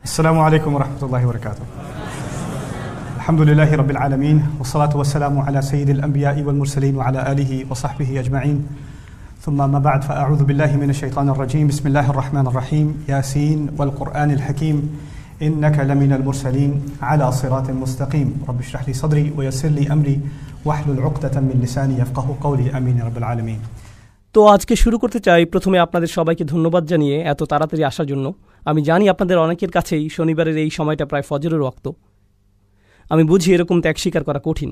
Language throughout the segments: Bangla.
السلام عليكم ورحمة الله وبركاته. الحمد لله رب العالمين والصلاة والسلام على سيد الأنبياء والمرسلين وعلى آله وصحبه أجمعين. ثم ما بعد فأعوذ بالله من الشيطان الرجيم. بسم الله الرحمن الرحيم. ياسين والقرآن الحكيم إنك لمن المرسلين على صراط مستقيم. رب اشرح لي صدري ويسر لي أمري واحلل عقدة من لساني يفقهوا قولي. آمين يا رب العالمين. তো আজকে শুরু করতে চাই প্রথমে আপনাদের সবাইকে ধন্যবাদ জানিয়ে এত তাড়াতাড়ি আসার জন্য। আমি জানি আপনাদের অনেকের কাছেই শনিবারের এই সময়টা প্রায় ফজরের ওয়াক্ত। আমি বুঝি এরকম ত্যাগ স্বীকার করা কঠিন।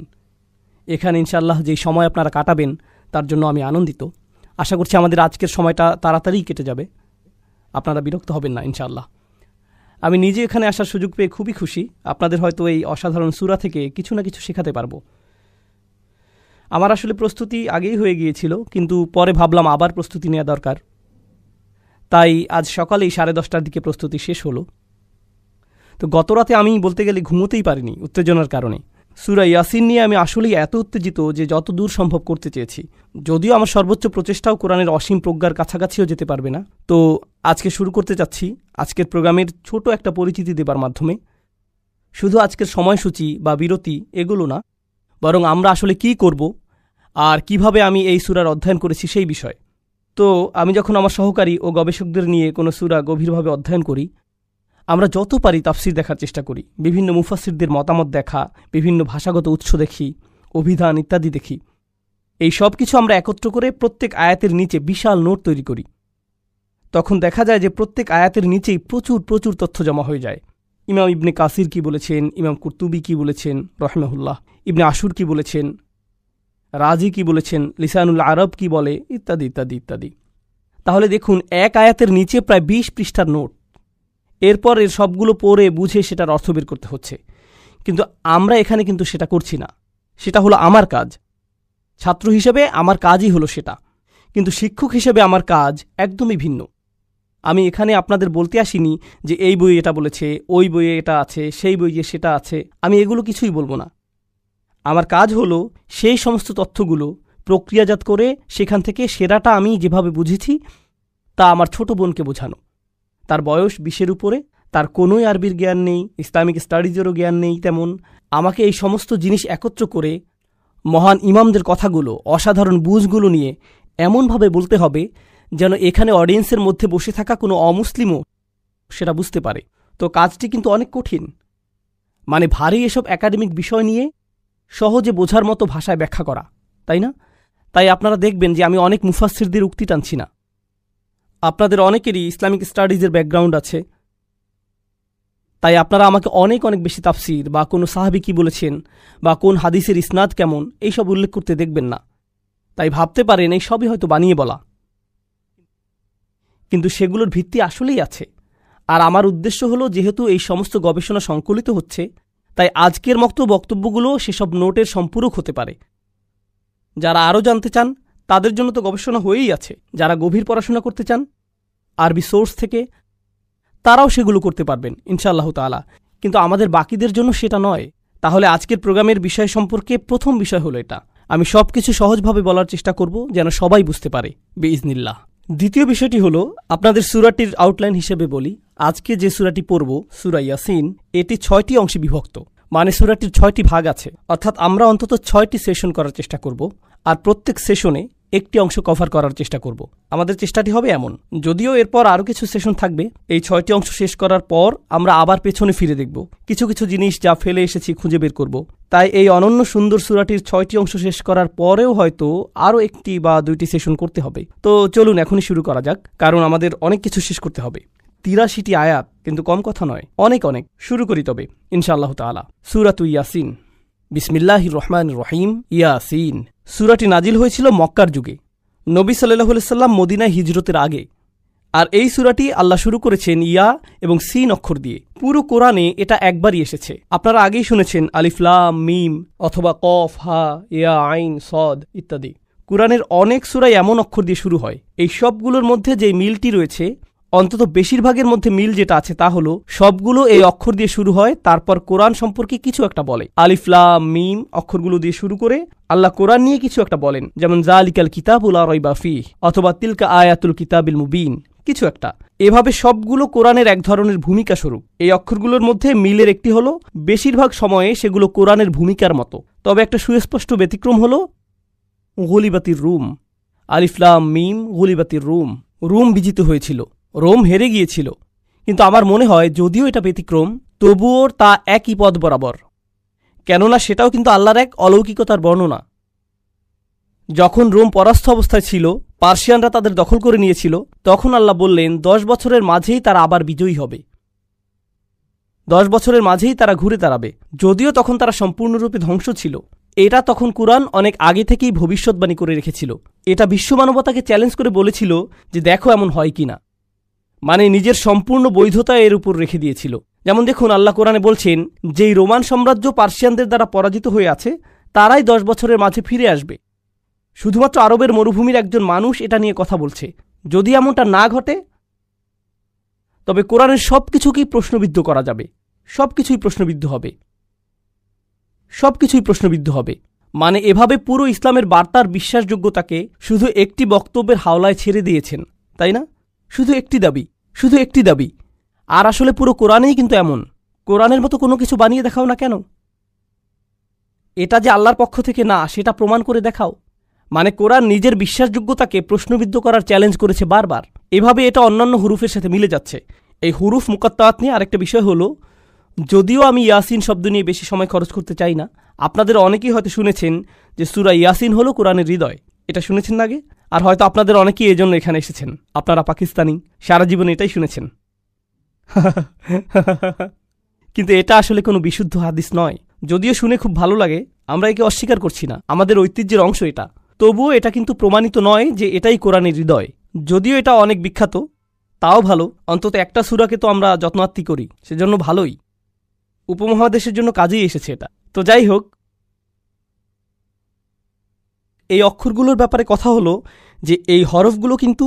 এখানে ইনশাআল্লাহ যেই সময় আপনারা কাটাবেন তার জন্য আমি আনন্দিত। আশা করছি আমাদের আজকের সময়টা তাড়াতাড়ি কেটে যাবে, আপনারা বিরক্ত হবেন না ইনশাআল্লাহ। আমি নিজে এখানে আসার সুযোগ পেয়ে খুবই খুশি। আপনাদের হয়তো এই অসাধারণ সূরা থেকে কিছু না কিছু শেখাতে পারবো। আমার আসলে প্রস্তুতি আগেই হয়ে গিয়েছিল, কিন্তু পরে ভাবলাম আবার প্রস্তুতি নেওয়া দরকার। তাই আজ সকালেই 10:30টার দিকে প্রস্তুতি শেষ হলো। তো গত রাতে আমি বলতে গেলে ঘুমোতেই পারিনি উত্তেজনার কারণে। সূরা ইয়াসিন নিয়ে আমি আসলেই এত উত্তেজিত যে যত দূর সম্ভব করতে চেয়েছি। যদিও আমার সর্বোচ্চ প্রচেষ্টাও কোরআনের অসীম প্রজ্ঞার কাছাকাছিও যেতে পারবে না। তো আজকে শুরু করতে চাচ্ছি আজকের প্রোগ্রামের ছোট একটা পরিচিতি দেবার মাধ্যমে। শুধু আজকের সময়সূচি বা বিরতি এগুলো না, বরং আমরা আসলে কি করব আর কিভাবে আমি এই সূরার অধ্যয়ন করেছি সেই বিষয়। তো আমি যখন আমার সহকারী ও গবেষকদের নিয়ে কোনো সূরা গভীরভাবে অধ্যয়ন করি, আমরা যত পারি তাফসির দেখার চেষ্টা করি, বিভিন্ন মুফাসসিরদের মতামত দেখা, বিভিন্ন ভাষাগত উৎস দেখি, অভিধান ইত্যাদি দেখি। এই সব কিছু আমরা একত্র করে প্রত্যেক আয়াতের নিচে বিশাল নোট তৈরি করি। তখন দেখা যায় যে প্রত্যেক আয়াতের নিচেই প্রচুর প্রচুর তথ্য জমা হয়ে যায়। ইমাম ইবনে কাসির কি বলেছেন, ইমাম কুরতুবী কি বলেছেন রাহিমাহুল্লাহ, ইবনে আশুর কি বলেছেন, রাজি কি বলেছেন, লিসানুল আরব কি বলে, ইত্যাদি ইত্যাদি ইত্যাদি। তাহলে দেখুন, এক আয়াতের নিচে প্রায় 20 পৃষ্ঠার নোট। এরপর এর সবগুলো পড়ে বুঝে সেটার অর্থ বের করতে হচ্ছে। কিন্তু আমরা এখানে কিন্তু সেটা করছি না। সেটা হলো আমার কাজ। ছাত্র হিসেবে আমার কাজই হলো সেটা, কিন্তু শিক্ষক হিসেবে আমার কাজ একদমই ভিন্ন। আমি এখানে আপনাদের বলতে আসিনি যে এই বইয়ে এটা বলেছে, ওই বইয়ে এটা আছে, সেই বইয়ে সেটা আছে। আমি এগুলো কিছুই বলবো না। আমার কাজ হলো সেই সমস্ত তথ্যগুলো প্রক্রিয়াজাত করে সেখান থেকে সেরাটা আমি যেভাবে বুঝেছি তা আমার ছোট বোনকে বোঝানো। তার বয়স 20-এর উপরে, তার কোনোই আরবির জ্ঞান নেই, ইসলামিক স্টাডিজেরও জ্ঞান নেই তেমন। আমাকে এই সমস্ত জিনিস একত্র করে মহান ইমামদের কথাগুলো, অসাধারণ বুঝগুলো নিয়ে এমনভাবে বলতে হবে যেন এখানে অডিয়েন্সের মধ্যে বসে থাকা কোনো অমুসলিমও সেটা বুঝতে পারে। তো কাজটি কিন্তু অনেক কঠিন। মানে ভারী এসব একাডেমিক বিষয় নিয়ে সহজে বোঝার মতো ভাষায় ব্যাখ্যা করা, তাই না? তাই আপনারা দেখবেন যে আমি অনেক মুফাসসিরদের উক্তি টানছি না। আপনাদের অনেকেরই ইসলামিক স্টাডিজের ব্যাকগ্রাউন্ড আছে, তাই আপনারা আমাকে অনেক অনেক বেশি তাফসির বা কোনো সাহাবী কি বলেছেন বা কোন হাদিসের ইসনাদ কেমন এইসব উল্লেখ করতে দেখবেন না। তাই ভাবতে পারেন এই সবই হয়তো বানিয়ে বলা, কিন্তু সেগুলোর ভিত্তি আসলেই আছে। আর আমার উদ্দেশ্য হলো, যেহেতু এই সমস্ত গবেষণা সংকলিত হচ্ছে, তাই আজকের বক্তব্যগুলো সেসব নোটের সম্পূরক হতে পারে। যারা আরও জানতে চান তাদের জন্য তো গবেষণা হয়েই আছে। যারা গভীর পড়াশোনা করতে চান আরবি সোর্স থেকে, তারাও সেগুলো করতে পারবেন ইনশাআল্লাহ তাআলা। কিন্তু আমাদের বাকিদের জন্য সেটা নয়। তাহলে আজকের প্রোগ্রামের বিষয় সম্পর্কে প্রথম বিষয় হলো এটা। আমি সব কিছু সহজভাবে বলার চেষ্টা করব যেন সবাই বুঝতে পারে বিইজনিল্লাহ। দ্বিতীয় বিষয়টি হলো, আপনাদের সূরাটির আউটলাইন হিসেবে বলি। আজকে যে সূরাটি পড়ব, সূরা ইয়াসিন, এটি 6টি অংশে বিভক্ত। মানে সূরাটির 6টি ভাগ আছে। অর্থাৎ আমরা অন্তত 6টি সেশন করার চেষ্টা করব, আর প্রত্যেক সেশনে একটি অংশ কভার করার চেষ্টা করব। আমাদের চেষ্টাটি হবে এমন। যদিও এরপর আরও কিছু সেশন থাকবে। এই 6টি অংশ শেষ করার পর আমরা আবার পেছনে ফিরে দেখব, কিছু কিছু জিনিস যা ফেলে এসেছি খুঁজে বের করব। তাই এই অনন্য সুন্দর সূরাটির 6টি অংশ শেষ করার পরেও হয়তো আরও 1টি বা 2টি সেশন করতে হবে। তো চলুন এখনই শুরু করা যাক, কারণ আমাদের অনেক কিছু শেষ করতে হবে। 83টি আয়াত, কিন্তু কম কথা নয়, অনেক অনেক। শুরু করি তবে ইনশাআল্লাহ তাআলা। সূরাতু ইয়াসিন। বিসমিল্লাহির রহমানির রহিম। ইয়াসিন। সূরাটি নাজিল হয়েছিল মক্কার যুগে, নবী সাল্লাল্লাহু আলাইহি সাল্লাম মদিনায় হিজরতের আগে। আর এই সূরাটি আল্লাহ শুরু করেছেন ইয়া এবং সিন অক্ষর দিয়ে। পুরো কোরআনে এটা একবারই এসেছে। আপনারা আগেই শুনেছেন আলিফ লাম মিম অথবা কফ হা ইয়া আইন সদ ইত্যাদি। কোরআনের অনেক সূরাই এমন অক্ষর দিয়ে শুরু হয়। এই সবগুলোর মধ্যে যে মিলটি রয়েছে, অন্তত বেশিরভাগের মধ্যে মিল যেটা আছে তা হলো সবগুলো এই অক্ষর দিয়ে শুরু হয়, তারপর কোরআন সম্পর্কে কিছু একটা বলে। আলিফ লাম মিম অক্ষরগুলো দিয়ে শুরু করে আল্লাহ কোরআন নিয়ে কিছু একটা বলেন, যেমন যালিকাল কিতাবু লা রাইবা ফীহ অথবা তিলকা আয়াতুল কিতাবিল মুবিন। কিছু একটা। এভাবে সবগুলো কোরআনের এক ধরনের ভূমিকা স্বরূপ। এই অক্ষরগুলোর মধ্যে মিলের একটি হলো বেশিরভাগ সময়ে সেগুলো কোরআনের ভূমিকার মতো। তবে একটা সুস্পষ্ট ব্যতিক্রম হলো গলিবাতির রুম। আলিফ লাম মিম গলিবাতির রুম। রুম বিজিত হয়েছিল, রোম হেরে গিয়েছিল। কিন্তু আমার মনে হয় যদিও এটা ব্যতিক্রম, তবুও তা একই পদ বরাবর, কেননা সেটাও কিন্তু আল্লাহর এক অলৌকিকতার বর্ণনা। যখন রোম পরাস্ত অবস্থায় ছিল, পার্সিয়ানরা তাদের দখল করে নিয়েছিল, তখন আল্লাহ বললেন 10 বছরের মাঝেই তারা আবার বিজয়ী হবে, 10 বছরের মাঝেই তারা ঘুরে দাঁড়াবে। যদিও তখন তারা সম্পূর্ণরূপে ধ্বংস ছিল। এটা তখন কুরআন অনেক আগে থেকেই ভবিষ্যৎবাণী করে রেখেছিল। এটা বিশ্বমানবতাকে চ্যালেঞ্জ করে বলেছিল যে দেখো এমন হয় কিনা, মানে নিজের সম্পূর্ণ বৈধতা এর উপর রেখে দিয়েছিল। যেমন দেখুন, আল্লাহ কোরআনে বলছেন যেই রোমান সাম্রাজ্য পার্সিয়ানদের দ্বারা পরাজিত হয়ে আছে তারাই 10 বছরের মাঝে ফিরে আসবে। শুধুমাত্র আরবের মরুভূমির একজন মানুষ এটা নিয়ে কথা বলছে। যদি এমনটা না ঘটে তবে কোরআনের সব কিছুকেই প্রশ্নবিদ্ধ করা যাবে, সব কিছুই প্রশ্নবিদ্ধ হবে, সব কিছুই প্রশ্নবিদ্ধ হবে। মানে এভাবে পুরো ইসলামের বার্তার বিশ্বাসযোগ্যতাকে শুধু একটি বক্তব্যের হাওলায় ছেড়ে দিয়েছেন, তাই না? শুধু একটি দাবি, শুধু একটি দাবি। আর আসলে পুরো কোরআনেই কিন্তু এমন। কোরআনের মতো কোনো কিছু বানিয়ে দেখাও না কেন, এটা যে আল্লাহর পক্ষ থেকে না সেটা প্রমাণ করে দেখাও। মানে কোরআন নিজের বিশ্বাসযোগ্যতাকে প্রশ্নবিদ্ধ করার চ্যালেঞ্জ করেছে বারবার। এভাবে এটা অন্যান্য হুরুফের সাথে মিলে যাচ্ছে। এই হুরুফ মুকাত্তাআত নিয়ে আরেকটা বিষয় হলো, যদিও আমি ইয়াসিন শব্দ নিয়ে বেশি সময় খরচ করতে চাই না, আপনাদের অনেকেই হয়তো শুনেছেন যে সূরা ইয়াসিন হলো কোরআনের হৃদয়। এটা শুনেছেন না আগে? আর হয়তো আপনাদের অনেকেই এজন্য এখানে এসেছেন। আপনারা পাকিস্তানি, সারা জীবন এটাই শুনেছেন। কিন্তু এটা আসলে কোনো বিশুদ্ধ হাদিস নয়। যদিও শুনে খুব ভালো লাগে, আমরা একে অস্বীকার করছি না, আমাদের ঐতিহ্যের অংশ এটা। তবুও এটা কিন্তু প্রমাণিত নয় যে এটাই কোরআনের হৃদয়। যদিও এটা অনেক বিখ্যাত, তাও ভালো, অন্তত একটা সূরাকে তো আমরা যত্নার্থী করি, সেজন্য ভালোই। উপমহাদেশের জন্য কাজেই এসেছে এটা। তো যাই হোক, এই অক্ষরগুলোর ব্যাপারে কথা হলো যে এই হরফগুলো কিন্তু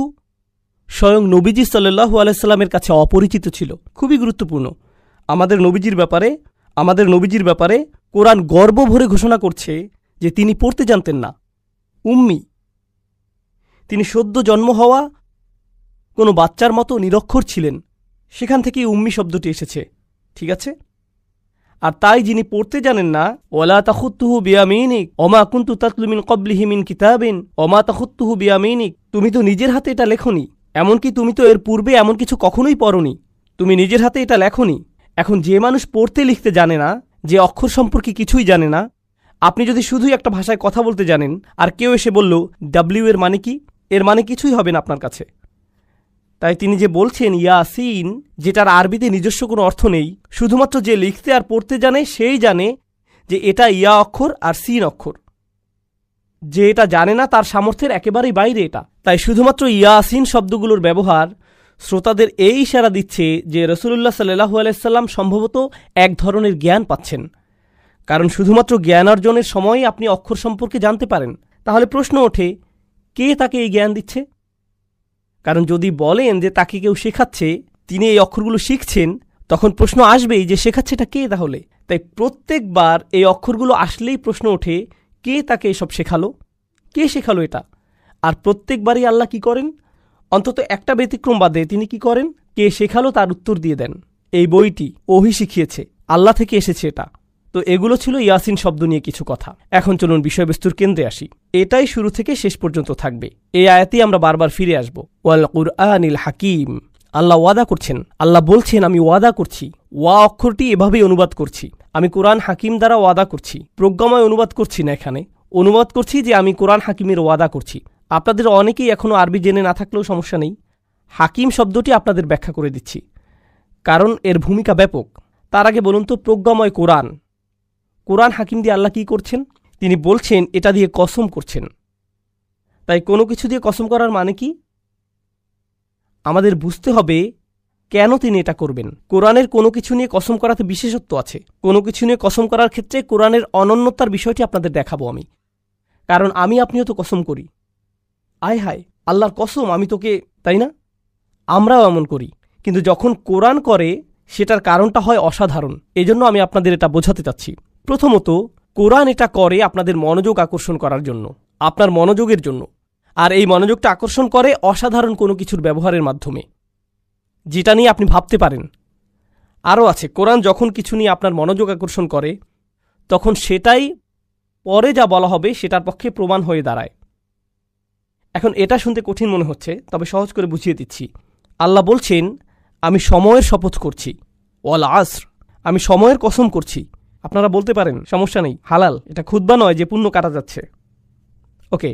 স্বয়ং নবীজি সাল্লাল্লাহু আলাইহি সাল্লামের কাছে অপরিচিত ছিল। খুবই গুরুত্বপূর্ণ। আমাদের নবীজির ব্যাপারে কোরআন গর্ব ভরে ঘোষণা করছে যে তিনি পড়তে জানতেন না, উম্মি। তিনি সদ্য জন্ম হওয়া কোনো বাচ্চার মতো নিরক্ষর ছিলেন। সেখান থেকেই উম্মি শব্দটি এসেছে, ঠিক আছে? আর তাই যিনি পড়তে জানেন না, ওয়ালা তাখুত্তুহু বিয়ামিনিক ওমা কুনতু তাতলু মিন ক্বাবলিহি মিন কিতাবিন ওমা তাখুত্তুহু বিয়ামিনিক, তুমি তো নিজের হাতে এটা লেখনি, এমনকি তুমি তো এর পূর্বে এমন কিছু কখনোই পড়নি, তুমি নিজের হাতে এটা লেখনি। এখন যে মানুষ পড়তে লিখতে জানে না, যে অক্ষর সম্পর্কে কিছুই জানে না, আপনি যদি শুধুই একটা ভাষায় কথা বলতে জানেন আর কেউ এসে বলল ডাব্লিউ এর মানে কি, এর মানে কিছুই হবে না আপনার কাছে। তাই তিনি যে বলছেন ইয়াসিন, যেটার আরবিতে নিজস্ব কোনো অর্থ নেই, শুধুমাত্র যে লিখতে আর পড়তে জানে সেই জানে যে এটা ইয়া অক্ষর আর সিন অক্ষর। যে এটা জানে না তার সামর্থ্যের একেবারেই বাইরে এটা। তাই শুধুমাত্র ইয়াসিন শব্দগুলোর ব্যবহার শ্রোতাদের এই ইশারা দিচ্ছে যে রাসূলুল্লাহ সাল্লাল্লাহু আলাইহি সাল্লাম সম্ভবত এক ধরনের জ্ঞান পাচ্ছেন। কারণ শুধুমাত্র জ্ঞান অর্জনের সময়ই আপনি অক্ষর সম্পর্কে জানতে পারেন। তাহলে প্রশ্ন ওঠে, কে তাকে এই জ্ঞান দিচ্ছে? কারণ যদি বলেন যে তাকে কেউ শেখাচ্ছে, তিনি এই অক্ষরগুলো শিখছেন, তখন প্রশ্ন আসবেই যে শেখাচ্ছেটা কে তাহলে? তাই প্রত্যেকবার এই অক্ষরগুলো আসলেই প্রশ্ন ওঠে, কে তাকে এসব শেখালো, কে শেখালো এটা? আর প্রত্যেকবারই আল্লাহ কি করেন? অন্তত একটা ব্যতিক্রম বাদে তিনি কি করেন? কে শেখালো তার উত্তর দিয়ে দেন। এই বইটি ওহী শিখিয়েছে, আল্লাহ থেকে এসেছে এটা। তো এগুলো ছিল ইয়াসিন শব্দ নিয়ে কিছু কথা। এখন চলুন বিষয়বস্তুর কেন্দ্রে আসি। এটাই শুরু থেকে শেষ পর্যন্ত থাকবে। এই আয়াতেই আমরা বারবার ফিরে আসব। ওয়াল কুরআনিল হাকিম, আল্লাহ ওয়াদা করছেন, আল্লাহ বলছেন আমি ওয়াদা করছি, ওয়া অক্ষরটি এভাবেই অনুবাদ করছি, আমি কোরআন হাকিম দ্বারা ওয়াদা করছি। প্রজ্ঞাময় অনুবাদ করছি না, এখানে অনুবাদ করছি যে আমি কোরআন হাকিমের ওয়াদা করছি। আপনাদের অনেকেই এখনও আরবি জেনে না থাকলেও সমস্যা নেই, হাকিম শব্দটি আপনাদের ব্যাখ্যা করে দিচ্ছি, কারণ এর ভূমিকা ব্যাপক। তার আগে বলুন তো, প্রজ্ঞাময় কোরআন, কোরআন হাকিম দিয়ে আল্লাহ কি করছেন? তিনি বলছেন এটা দিয়ে কসম করছেন। তাই কোনো কিছু দিয়ে কসম করার মানে কি? আমাদের বুঝতে হবে কেন তিনি এটা করবেন। কোরআনের কোনো কিছু নিয়ে কসম করাতে বিশেষত্ব আছে। কোনো কিছু নিয়ে কসম করার ক্ষেত্রে কোরআনের অনন্যতার বিষয়টি আপনাদের দেখাবো আমি। কারণ আপনিও তো কসম করি, আয় হায় আল্লাহর কসম আমি তোকে, তাই না? আমরাও এমন করি। কিন্তু যখন কোরআন করে সেটার কারণটা হয় অসাধারণ। এজন্য আমি আপনাদের এটা বোঝাতে চাচ্ছি। প্রথমত, কোরআন এটা করে আপনাদের মনোযোগ আকর্ষণ করার জন্য, আপনার মনোযোগের জন্য। আর এই মনোযোগটা আকর্ষণ করে অসাধারণ কোনো কিছুর ব্যবহারের মাধ্যমে, যেটা নিয়ে আপনি ভাবতে পারেন। আরও আছে, কোরআন যখন কিছু নিয়ে আপনার মনোযোগ আকর্ষণ করে তখন সেটাই পরে যা বলা হবে সেটার পক্ষে প্রমাণ হয়ে দাঁড়ায়। এখন এটা শুনতে কঠিন মনে হচ্ছে, তবে সহজ করে বুঝিয়ে দিচ্ছি। আল্লাহ বলছেন, আমি সময়ের শপথ করছি, ওয়াল আসর, আমি সময়ের কসম করছি। আপনারা বলতে পারেন সমস্যা নেই, হালাল, এটা খুতবা নয় যে পুণ্য কাটা যাচ্ছে। ওকে,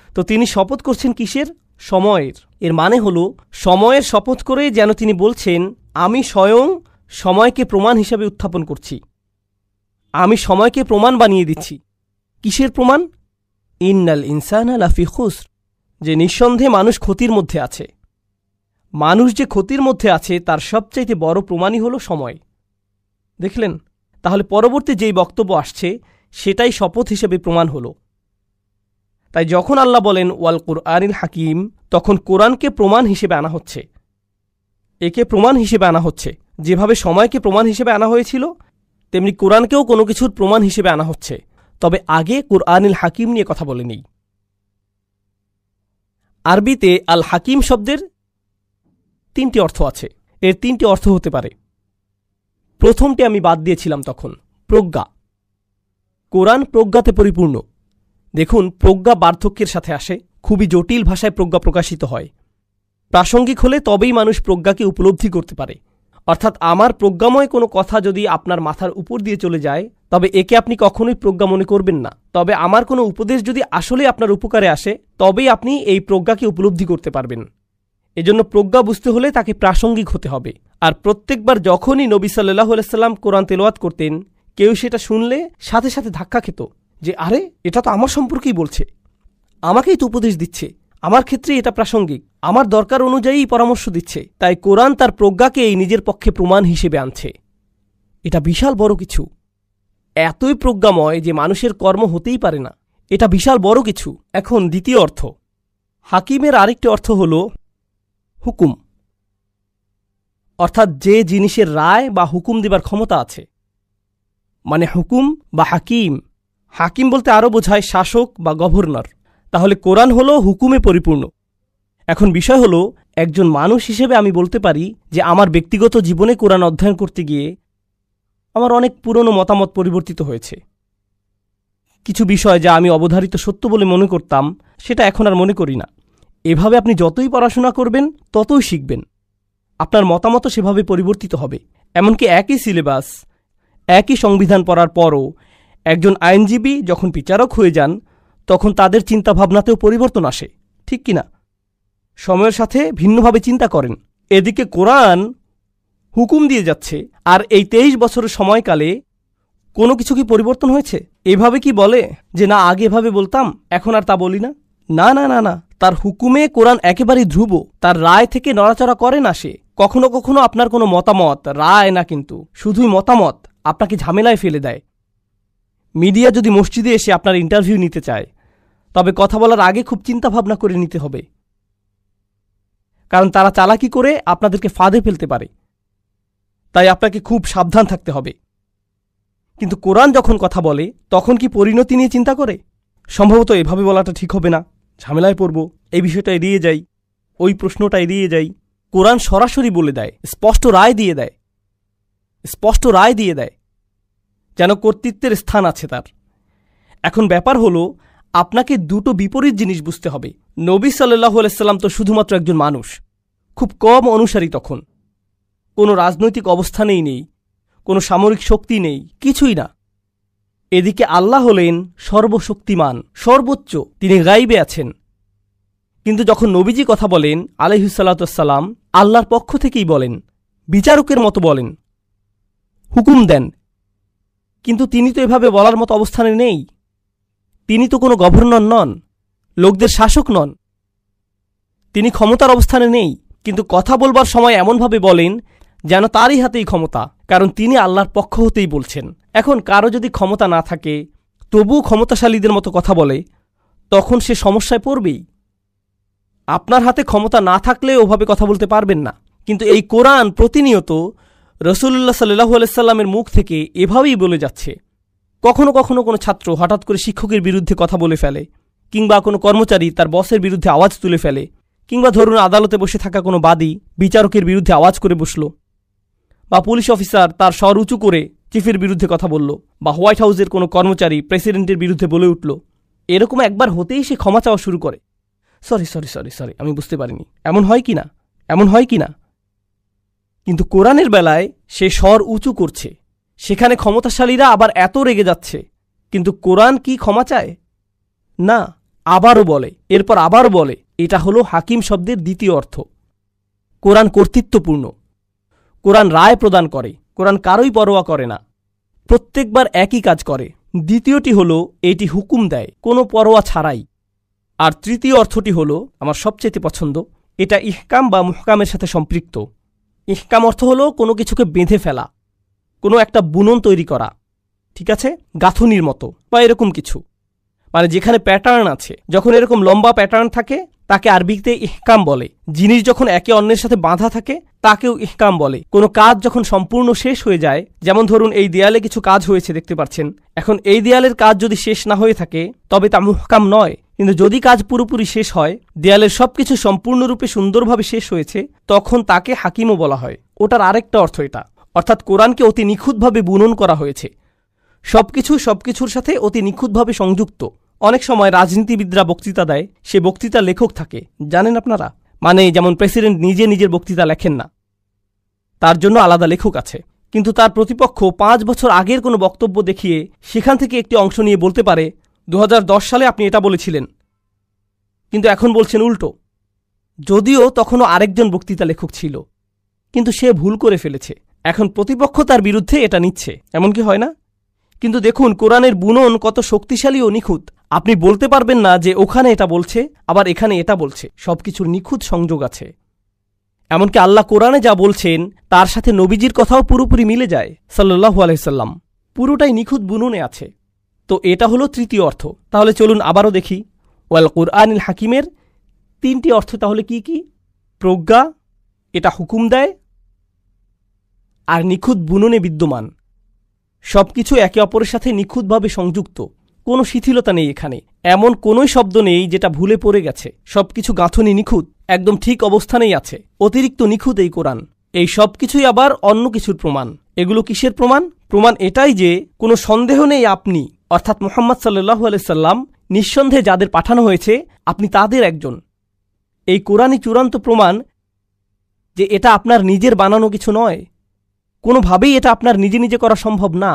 তো তিনি শপথ করছেন কিসের? সময়ের। এর মানে হলো সময়ের শপথ করে যেন তিনি বলছেন, আমি স্বয়ং সময়কে প্রমাণ হিসাবে উত্থাপন করছি, আমি সময়কে প্রমাণ বানিয়ে দিচ্ছি। কিসের প্রমাণ? ইন্নাল ইনসানা লাফি খুসর, যে নিঃসন্দেহে মানুষ ক্ষতির মধ্যে আছে। মানুষ যে ক্ষতির মধ্যে আছে তার সবচাইতে বড় প্রমাণই হলো সময়। দেখলেন? তাহলে পরবর্তী যেই বক্তব্য আসছে সেটাই শপথ হিসেবে প্রমাণ হলো। তাই যখন আল্লাহ বলেন ওয়াল কুরআনিল হাকিম, তখন কোরআনকে প্রমাণ হিসেবে আনা হচ্ছে। একে প্রমাণ হিসেবে আনা হচ্ছে। যেভাবে সময়কে প্রমাণ হিসেবে আনা হয়েছিল, তেমনি কোরআনকেও কোনো কিছুর প্রমাণ হিসেবে আনা হচ্ছে। তবে আগে কুরআনিল হাকিম নিয়ে কথা বলে নেই। আরবিতে আল হাকিম শব্দের 3টি অর্থ আছে। এর 3টি অর্থ হতে পারে। প্রথমটি আমি বাদ দিয়েছিলাম তখন, প্রজ্ঞা। কোরআন প্রজ্ঞাতে পরিপূর্ণ। দেখুন, প্রজ্ঞা বার্ধক্যের সাথে আসে, খুবই জটিল ভাষায় প্রজ্ঞা প্রকাশিত হয়। প্রাসঙ্গিক হলে তবেই মানুষ প্রজ্ঞাকে উপলব্ধি করতে পারে। অর্থাৎ আমার প্রজ্ঞাময় কোনো কথা যদি আপনার মাথার উপর দিয়ে চলে যায়, তবে একে আপনি কখনোই প্রজ্ঞা মনে করবেন না। তবে আমার কোনো উপদেশ যদি আসলে আপনার উপকারে আসে, তবেই আপনি এই প্রজ্ঞাকে উপলব্ধি করতে পারবেন। এজন্য প্রজ্ঞা বুঝতে হলে তাকে প্রাসঙ্গিক হতে হবে। আর প্রত্যেকবার যখনই নবী সাল্লাল্লাহু আলাইহি সাল্লাম কোরআন তেলাওয়াত করতেন, কেউ সেটা শুনলে সাথে সাথে ধাক্কা খেত যে, আরে, এটা তো আমার সম্পর্কেই বলছে, আমাকেই তো উপদেশ দিচ্ছে, আমার ক্ষেত্রে এটা প্রাসঙ্গিক, আমার দরকার অনুযায়ী পরামর্শ দিচ্ছে। তাই কোরআন তার প্রজ্ঞাকে এই নিজের পক্ষে প্রমাণ হিসেবে আনছে। এটা বিশাল বড় কিছু, এতই প্রজ্ঞাময় যে মানুষের কর্ম হতেই পারে না। এটা বিশাল বড় কিছু। এখন দ্বিতীয় অর্থ, হাকিমের আরেকটি অর্থ হল হুকুম, অর্থাৎ যে জিনিসের রায় বা হুকুম দেবার ক্ষমতা আছে, মানে হুকুম বা হাকিম। হাকিম বলতে আরও বোঝায় শাসক বা গভর্নর। তাহলে কোরআন হলো হুকুমে পরিপূর্ণ। এখন বিষয় হলো, একজন মানুষ হিসেবে আমি বলতে পারি যে আমার ব্যক্তিগত জীবনে কোরআন অধ্যয়ন করতে গিয়ে আমার অনেক পুরনো মতামত পরিবর্তিত হয়েছে। কিছু বিষয় যা আমি অবধারিত সত্য বলে মনে করতাম, সেটা এখন আর মনে করি না। এভাবে আপনি যতই পড়াশোনা করবেন ততই শিখবেন, আপনার মতামতও সেভাবে পরিবর্তিত হবে। এমনকি একই সিলেবাস, একই সংবিধান পড়ার পরও একজন আইনজীবী যখন বিচারক হয়ে যান, তখন তাদের চিন্তাভাবনাতেও পরিবর্তন আসে, ঠিক কিনা? সময়ের সাথে ভিন্নভাবে চিন্তা করেন। এদিকে কোরআন হুকুম দিয়ে যাচ্ছে, আর এই 23 বছরের সময়কালে কোনো কিছু কি পরিবর্তন হয়েছে? এভাবে কি বলে যে না, আগে এভাবে বলতাম, এখন আর তা বলি না? না না না না, তার হুকুমে কোরআন একেবারেই ধ্রুব। তার রায় থেকে নড়াচড়া করে না সে। কখনো কখনো আপনার কোনো মতামত, রায় না কিন্তু শুধুই মতামত, আপনাকে ঝামেলায় ফেলে দেয়। মিডিয়া যদি মসজিদে এসে আপনার ইন্টারভিউ নিতে চায়, তবে কথা বলার আগে খুব চিন্তাভাবনা করে নিতে হবে, কারণ তারা চালাকি করে আপনাদেরকে ফাঁদে ফেলতে পারে। তাই আপনাকে খুব সাবধান থাকতে হবে। কিন্তু কোরআন যখন কথা বলে, তখন কি পরিণতি নিয়ে চিন্তা করে? সম্ভবত এভাবে বলাটা ঠিক হবে না, ঝামেলায় পড়ব, এই বিষয়টা এড়িয়ে যাই, ওই প্রশ্নটা এড়িয়ে যাই। কোরআন সরাসরি বলে দেয়, স্পষ্ট রায় দিয়ে দেয়, স্পষ্ট রায় দিয়ে দেয়, যেন কর্তৃত্বের স্থান আছে তার। এখন ব্যাপার হলো, আপনাকে দুটো বিপরীত জিনিস বুঝতে হবে। নবী সাল্লাল্লাহু আলাইহি সাল্লাম তো শুধুমাত্র একজন মানুষ, খুব কম অনুসারী তখন, কোনো রাজনৈতিক অবস্থানেই নেই, কোনো সামরিক শক্তি নেই, কিছুই না। এদিকে আল্লাহ হলেন সর্বশক্তিমান, সর্বোচ্চ, তিনি গাইবে আছেন। কিন্তু যখন নবীজি কথা বলেন আলাইহিস সালাতু ওয়াস সালাম, আল্লাহর পক্ষ থেকেই বলেন, বিচারকের মতো বলেন, হুকুম দেন। কিন্তু তিনি তো এভাবে বলার মতো অবস্থানে নেই। তিনি তো কোনো গভর্নর নন, লোকদের শাসক নন, তিনি ক্ষমতার অবস্থানে নেই। কিন্তু কথা বলবার সময় এমনভাবে বলেন যেন তারই হাতেই ক্ষমতা, কারণ তিনি আল্লাহর পক্ষ হতেই বলছেন। এখন কারো যদি ক্ষমতা না থাকে, তবুও ক্ষমতাশালীদের মতো কথা বলে, তখন সে সমস্যায় পড়বেই। আপনার হাতে ক্ষমতা না থাকলে ওভাবে কথা বলতে পারবেন না। কিন্তু এই কোরআন প্রতিনিয়ত রাসূলুল্লাহ সাল্লাল্লাহু আলাইহি সাল্লামের মুখ থেকে এভাবেই বলে যাচ্ছে। কখনো কখনো কোনো ছাত্র হঠাৎ করে শিক্ষকের বিরুদ্ধে কথা বলে ফেলে, কিংবা কোনো কর্মচারী তার বসের বিরুদ্ধে আওয়াজ তুলে ফেলে, কিংবা ধরুন আদালতে বসে থাকা কোনো বাদী বিচারকের বিরুদ্ধে আওয়াজ করে বসল, বা পুলিশ অফিসার তার স্বর উঁচু করে চিফের বিরুদ্ধে কথা বলল, বা হোয়াইট হাউসের কোনো কর্মচারী প্রেসিডেন্টের বিরুদ্ধে বলে উঠল, এরকম একবার হতেই সে ক্ষমা চাওয়া শুরু করে, সরি সরি সরি সরি আমি বুঝতে পারিনি, এমন হয় কি না, এমন হয় কি না। কিন্তু কোরআনের বেলায় সে স্বর উঁচু করছে, সেখানে ক্ষমতাশালীরা আবার এত রেগে যাচ্ছে, কিন্তু কোরআন কি ক্ষমা চায় না, আবারও বলে, এরপর আবারও বলে। এটা হলো হাকিম শব্দের দ্বিতীয় অর্থ। কোরআন কর্তৃত্বপূর্ণ, কোরআন রায় প্রদান করে, কোরআন কারোই পরোয়া করে না, প্রত্যেকবার একই কাজ করে। দ্বিতীয়টি হলো এটি হুকুম দেয় কোনো পরোয়া ছাড়াই। আর তৃতীয় অর্থটি হলো আমার সবচেয়ে পছন্দ, এটা ইহকাম বা মুহকামের সাথে সম্পৃক্ত। ইহকাম অর্থ হলো কোনো কিছুকে বেঁধে ফেলা, কোনো একটা বুনন তৈরি করা, ঠিক আছে, গাঁথনির মতো বা এরকম কিছু, মানে যেখানে প্যাটার্ন আছে। যখন এরকম লম্বা প্যাটার্ন থাকে তাকে আরবিতে ইহকাম বলে। জিনিস যখন একে অন্যের সাথে বাঁধা থাকে তাকেও ইহকাম বলে। কোনো কাজ যখন সম্পূর্ণ শেষ হয়ে যায়, যেমন ধরুন এই দেয়ালে কিছু কাজ হয়েছে দেখতে পাচ্ছেন, এখন এই দেয়ালের কাজ যদি শেষ না হয়ে থাকে তবে তা মুহকাম নয়। কিন্তু যদি কাজ পুরোপুরি শেষ হয়, দেয়ালের সবকিছু সম্পূর্ণরূপে সুন্দরভাবে শেষ হয়েছে, তখন তাকে হাকিমও বলা হয়। ওটার আরেকটা অর্থ এটা, অর্থাৎ কোরআনকে অতি নিখুঁতভাবে বুনন করা হয়েছে, সবকিছুর সাথে অতি নিখুঁতভাবে সংযুক্ত। অনেক সময় রাজনীতিবিদরা বক্তৃতা দেয়, সে বক্তৃতা লেখক থাকে, জানেন আপনারা, মানে যেমন প্রেসিডেন্ট নিজে নিজের বক্তৃতা লেখেন না, তার জন্য আলাদা লেখক আছে, কিন্তু তার প্রতিপক্ষ 5 বছর আগের কোনো বক্তব্য দেখিয়ে সেখান থেকে একটি অংশ নিয়ে বলতে পারে 2010 সালে আপনি এটা বলেছিলেন, কিন্তু এখন বলছেন উল্টো, যদিও তখনও আরেকজন বক্তৃতা লেখক ছিল, কিন্তু সে ভুল করে ফেলেছে। এখন প্রতিপক্ষ তার বিরুদ্ধে এটা নিচ্ছে, এমন কি হয় না? কিন্তু দেখুন কোরআনের বুনন কত শক্তিশালী ও নিখুঁত। আপনি বলতে পারবেন না যে ওখানে এটা বলছে আবার এখানে এটা বলছে, সবকিছুর নিখুঁত সংযোগ আছে। এমনকি আল্লাহ কোরআনে যা বলছেন তার সাথে নবীজির কথাও পুরোপুরি মিলে যায়, সাল্লাল্লাহু আলাইহি সাল্লাম, পুরোটাই নিখুঁত বুননে আছে। তো এটা হলো তৃতীয় অর্থ। তাহলে চলুন আবারও দেখি ওয়াল কুরআনিল হাকিমের 3টি অর্থ তাহলে কি কি? প্রজ্ঞা, এটা হুকুম দেয়, আর নিখুঁত বুননে বিদ্যমান। সবকিছু একে অপরের সাথে নিখুঁতভাবে সংযুক্ত, কোনো শিথিলতা নেই এখানে, এমন কোনোই শব্দ নেই যেটা ভুলে পড়ে গেছে। সবকিছু গাঁথনি নিখুঁত, একদম ঠিক অবস্থানেই আছে, অতিরিক্ত নিখুঁত এই কোরআন। এই সব কিছুই আবার অন্য কিছুর প্রমাণ। এগুলো কিসের প্রমাণ? প্রমাণ এটাই যে কোনো সন্দেহ নেই আপনি, অর্থাৎ মুহাম্মদ সাল্লাল্লাহু আলাইহি সাল্লাম, নিঃসন্দেহে যাদের পাঠানো হয়েছে আপনি তাদের একজন। এই কোরআনই চূড়ান্ত প্রমাণ যে এটা আপনার নিজের বানানো কিছু নয়, কোনোভাবেই এটা আপনার নিজে নিজে করা সম্ভব না।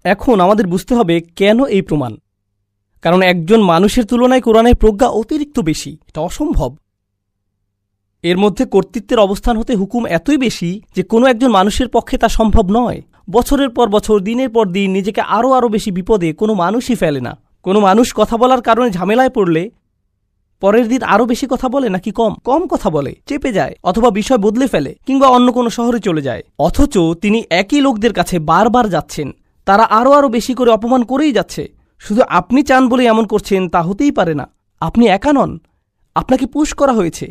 এখন আমাদের বুঝতে হবে কেন এই প্রমাণ। কারণ একজন মানুষের তুলনায় কোরআনের প্রজ্ঞা অতিরিক্ত বেশি, এটা অসম্ভব। এর মধ্যে কর্তৃত্বের অবস্থান হতে হুকুম এতই বেশি যে কোনো একজন মানুষের পক্ষে তা সম্ভব নয়। বছরের পর বছর, দিনের পর দিন নিজেকে আরও বেশি বিপদে কোনো মানুষই ফেলে না। কোনো মানুষ কথা বলার কারণে ঝামেলায় পড়লে পরের দিন আরও বেশি কথা বলে নাকি কম কথা বলে, চেপে যায়, অথবা বিষয় বদলে ফেলে, কিংবা অন্য কোনো শহরে চলে যায়। অথচ তিনি একই লোকদের কাছে বারবার যাচ্ছেন, তারা আরও বেশি করে অপমান করেই যাচ্ছে। শুধু আপনি চান বলে এমন করছেন তা হতেই পারে না। আপনি একা নন, আপনাকে পুশ করা হয়েছে,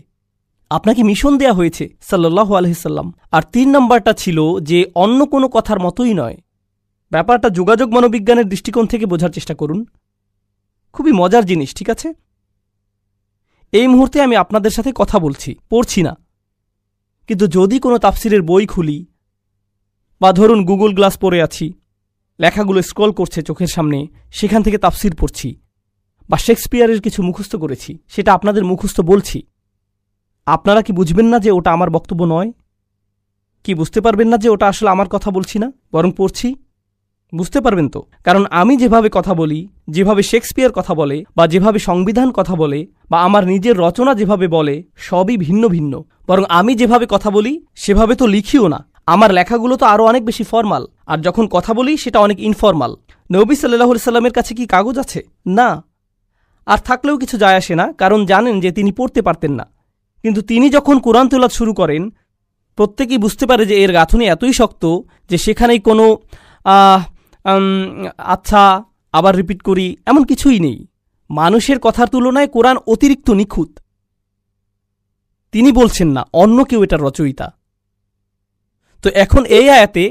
আপনাকে মিশন দেয়া হয়েছে, সাল্লাল্লাহু আলাইহি সাল্লাম। আর 3 নম্বরটা ছিল যে অন্য কোনো কথার মতোই নয়। ব্যাপারটা যোগাযোগ মনোবিজ্ঞানের দৃষ্টিকোণ থেকে বোঝার চেষ্টা করুন, খুবই মজার জিনিস, ঠিক আছে? এই মুহূর্তে আমি আপনাদের সাথে কথা বলছি, পড়ছি না, কিন্তু যদি কোনো তাফসিরের বই খুলি, বা ধরুন গুগল গ্লাস পরে আছি, লেখাগুলো স্ক্রল করছে চোখের সামনে, সেখান থেকে তাফসির পড়ছি, বা শেক্সপিয়ারের কিছু মুখস্থ করেছি, সেটা আপনাদের মুখস্থ বলছি, আপনারা কি বুঝবেন না যে ওটা আমার বক্তব্য নয়? কি বুঝতে পারবেন না যে ওটা আসলে আমার কথা বলছি না, বরং পড়ছি? বুঝতে পারবেন তো? কারণ আমি যেভাবে কথা বলি, যেভাবে শেক্সপিয়ার কথা বলে, বা যেভাবে সংবিধান কথা বলে, বা আমার নিজের রচনা যেভাবে বলে, সবই ভিন্ন ভিন্ন। বরং আমি যেভাবে কথা বলি সেভাবে তো লিখিও না। আমার লেখাগুলো তো আরও অনেক বেশি ফর্মাল, আর যখন কথা বলি সেটা অনেক ইনফর্মাল। নবী সাল্লাল্লাহু আলাইহি সাল্লামের কাছে কি কাগজ আছে? না, আর থাকলেও কিছু যায় আসে না, কারণ জানেন যে তিনি পড়তে পারতেন না। কিন্তু তিনি যখন কোরআন তেলাওয়াত শুরু করেন, প্রত্যেকেই বুঝতে পারে যে এর গাঁথনি এতই শক্ত যে সেখানেই কোনো আচ্ছা আবার রিপিট করি এমন কিছুই নেই। মানুষের কথার তুলনায় কোরআন অতিরিক্ত নিখুঁত। তিনি বলছেন না, অন্য কেউ এটার রচয়িতা। তো এখন এই আয়াতে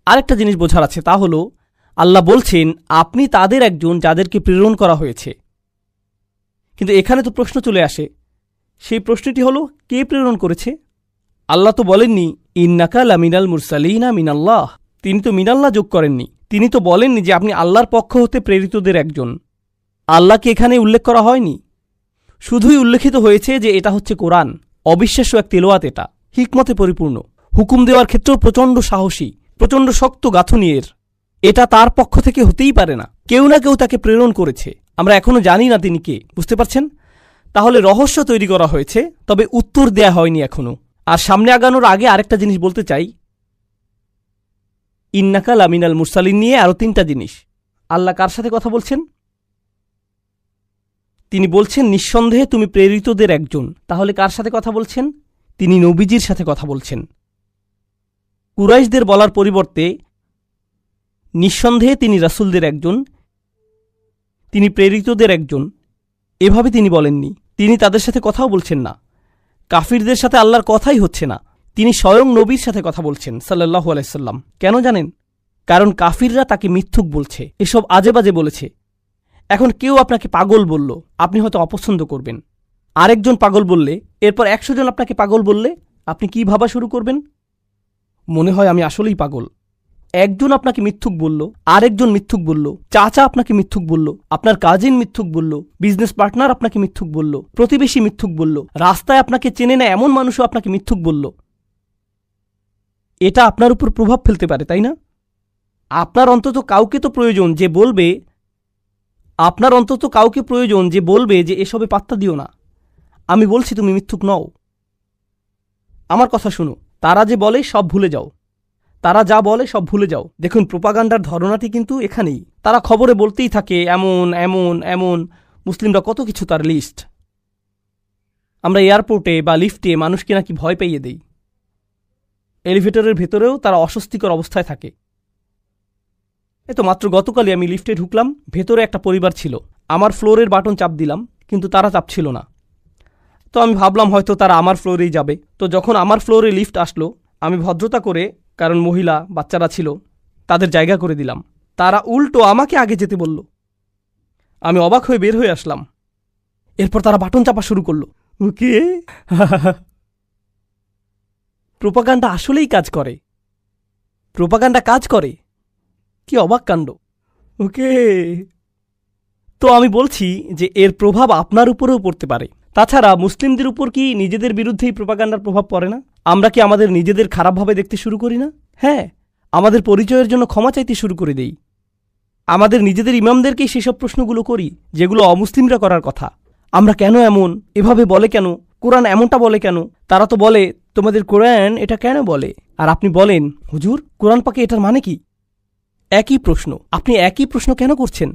আরেকটা জিনিস বোঝার আছে, তা হলো আল্লাহ বলছেন আপনি তাদের একজন যাদেরকে প্রেরণ করা হয়েছে। কিন্তু এখানে তো প্রশ্ন চলে আসে, সেই প্রশ্নটি হলো কে প্রেরণ করেছে? আল্লাহ তো বলেননি ইন্নাকা লামিনাল মুরসালিনা মিনাল্লাহ, তিনি তো মিনাল্লাহ যোগ করেননি। তিনি তো বলেননি যে আপনি আল্লাহর পক্ষ হতে প্রেরিতদের একজন। আল্লাহকে এখানে উল্লেখ করা হয়নি, শুধুই উল্লেখিত হয়েছে যে এটা হচ্ছে কোরআন, অবিশ্বাস্য এক তেলাওয়াত, এটা হিকমতে পরিপূর্ণ, হুকুম দেওয়ার ক্ষেত্রেও প্রচণ্ড সাহসী, প্রচণ্ড শক্ত গাঁথুনি এর। এটা তার পক্ষ থেকে হতেই পারে না, কেউ না কেউ তাকে প্রেরণ করেছে। আমরা এখনো জানি না তিনি কে, বুঝতে পারছেন? তাহলে রহস্য তৈরি করা হয়েছে, তবে উত্তর দেয়া হয়নি এখনো। আর সামনে আগানোর আগে আরেকটা জিনিস বলতে চাই, ইন্নাকা লামিনাল মুরসালিন নিয়ে আরও 3টা জিনিস। আল্লাহ কার সাথে কথা বলছেন? তিনি বলছেন নিঃসন্দেহে তুমি প্রেরিতদের একজন। তাহলে কার সাথে কথা বলছেন? তিনি নবীজির সাথে কথা বলছেন। কুরাইশদের বলার পরিবর্তে নিঃসন্দেহে তিনি রাসূলদের একজন, তিনি প্রেরিতদের একজন, এভাবে তিনি বলেননি। তিনি তাদের সাথে কথাও বলছেন না, কাফিরদের সাথে আল্লাহর কথাই হচ্ছে না, তিনি স্বয়ং নবীর সাথে কথা বলছেন সাল্লাল্লাহু আলাইহি সাল্লাম। কেন জানেন? কারণ কাফিররা তাকে মিথ্যুক বলছে, এসব আজেবাজে বলেছে। এখন কেউ আপনাকে পাগল বলল, আপনি হয়তো অপছন্দ করবেন। আরেকজন পাগল বললে, এরপর 100 জন আপনাকে পাগল বললে, আপনি কি ভাবা শুরু করবেন? মনে হয় আমি আসলেই পাগল। একজন আপনাকে মিথ্যুক বলল, আরেকজন মিথ্যুক বলল, চাচা আপনাকে মিথ্যুক বলল, আপনার কাজিন মিথ্যুক বলল, বিজনেস পার্টনার আপনাকে মিথ্যুক বলল, প্রতিবেশী মিথ্যুক বলল, রাস্তায় আপনাকে চেনে না এমন মানুষও আপনাকে মিথ্যুক বলল। এটা আপনার উপর প্রভাব ফেলতে পারে, তাই না? আপনার অন্তত কাউকে তো প্রয়োজন যে বলবে, আপনার অন্তত কাউকে প্রয়োজন যে বলবে যে এসবে পাত্তা দিও না, আমি বলছি তুমি মিথ্যুক নও। আমার কথা শুনো, তারা যে বলে সব ভুলে যাও, তারা যা বলে সব ভুলে যাও। দেখুন, প্রোপাগান্ডার ধারণাটি কিন্তু এখানেই। তারা খবরে বলতেই থাকে এমন এমন এমন, মুসলিমরা কত কিছু, তার লিস্ট। আমরা এয়ারপোর্টে বা লিফটে মানুষকে নাকি ভয় পাইয়ে দেই, এলিভেটরের ভেতরেও তারা অস্বস্তিকর অবস্থায় থাকে। এ তো মাত্র গতকালই আমি লিফটে ঢুকলাম, ভেতরে একটা পরিবার ছিল, আমার ফ্লোরের বাটন চাপ দিলাম, কিন্তু তারা চাপছিল না। তো আমি ভাবলাম হয়তো তারা আমার ফ্লোরেই যাবে। তো যখন আমার ফ্লোরে লিফট আসলো, আমি ভদ্রতা করে, কারণ মহিলা বাচ্চারা ছিল, তাদের জায়গা করে দিলাম। তারা উল্টো আমাকে আগে যেতে বলল। আমি অবাক হয়ে বের হয়ে আসলাম। এরপর তারা বাটন চাপা শুরু করলো। ওকে, প্রোপাগান্ডা আসলেই কাজ করে, প্রোপাগান্ডা কাজ করে। কি অবাক কাণ্ড! ওকে, তো আমি বলছি যে এর প্রভাব আপনার উপরেও পড়তে পারে। তাছাড়া মুসলিমদের উপর কি নিজেদের বিরুদ্ধেই প্রোপাগান্ডার প্রভাব পড়ে না? আমরা কি আমাদের নিজেদের খারাপভাবে দেখতে শুরু করি না? হ্যাঁ, আমাদের পরিচয়ের জন্য ক্ষমা চাইতে শুরু করে দেই। আমাদের নিজেদের ইমামদেরকেই সেসব প্রশ্নগুলো করি যেগুলো অমুসলিমরা করার কথা। আমরা কেন এমন, এভাবে বলে কেন, কোরআন এমনটা বলে কেন? তারা তো বলে তোমাদের কোরআন এটা কেন বলে, আর আপনি বলেন হুজুর কোরআন পাকে এটার মানে কি? একই প্রশ্ন, আপনি একই প্রশ্ন কেন করছেন?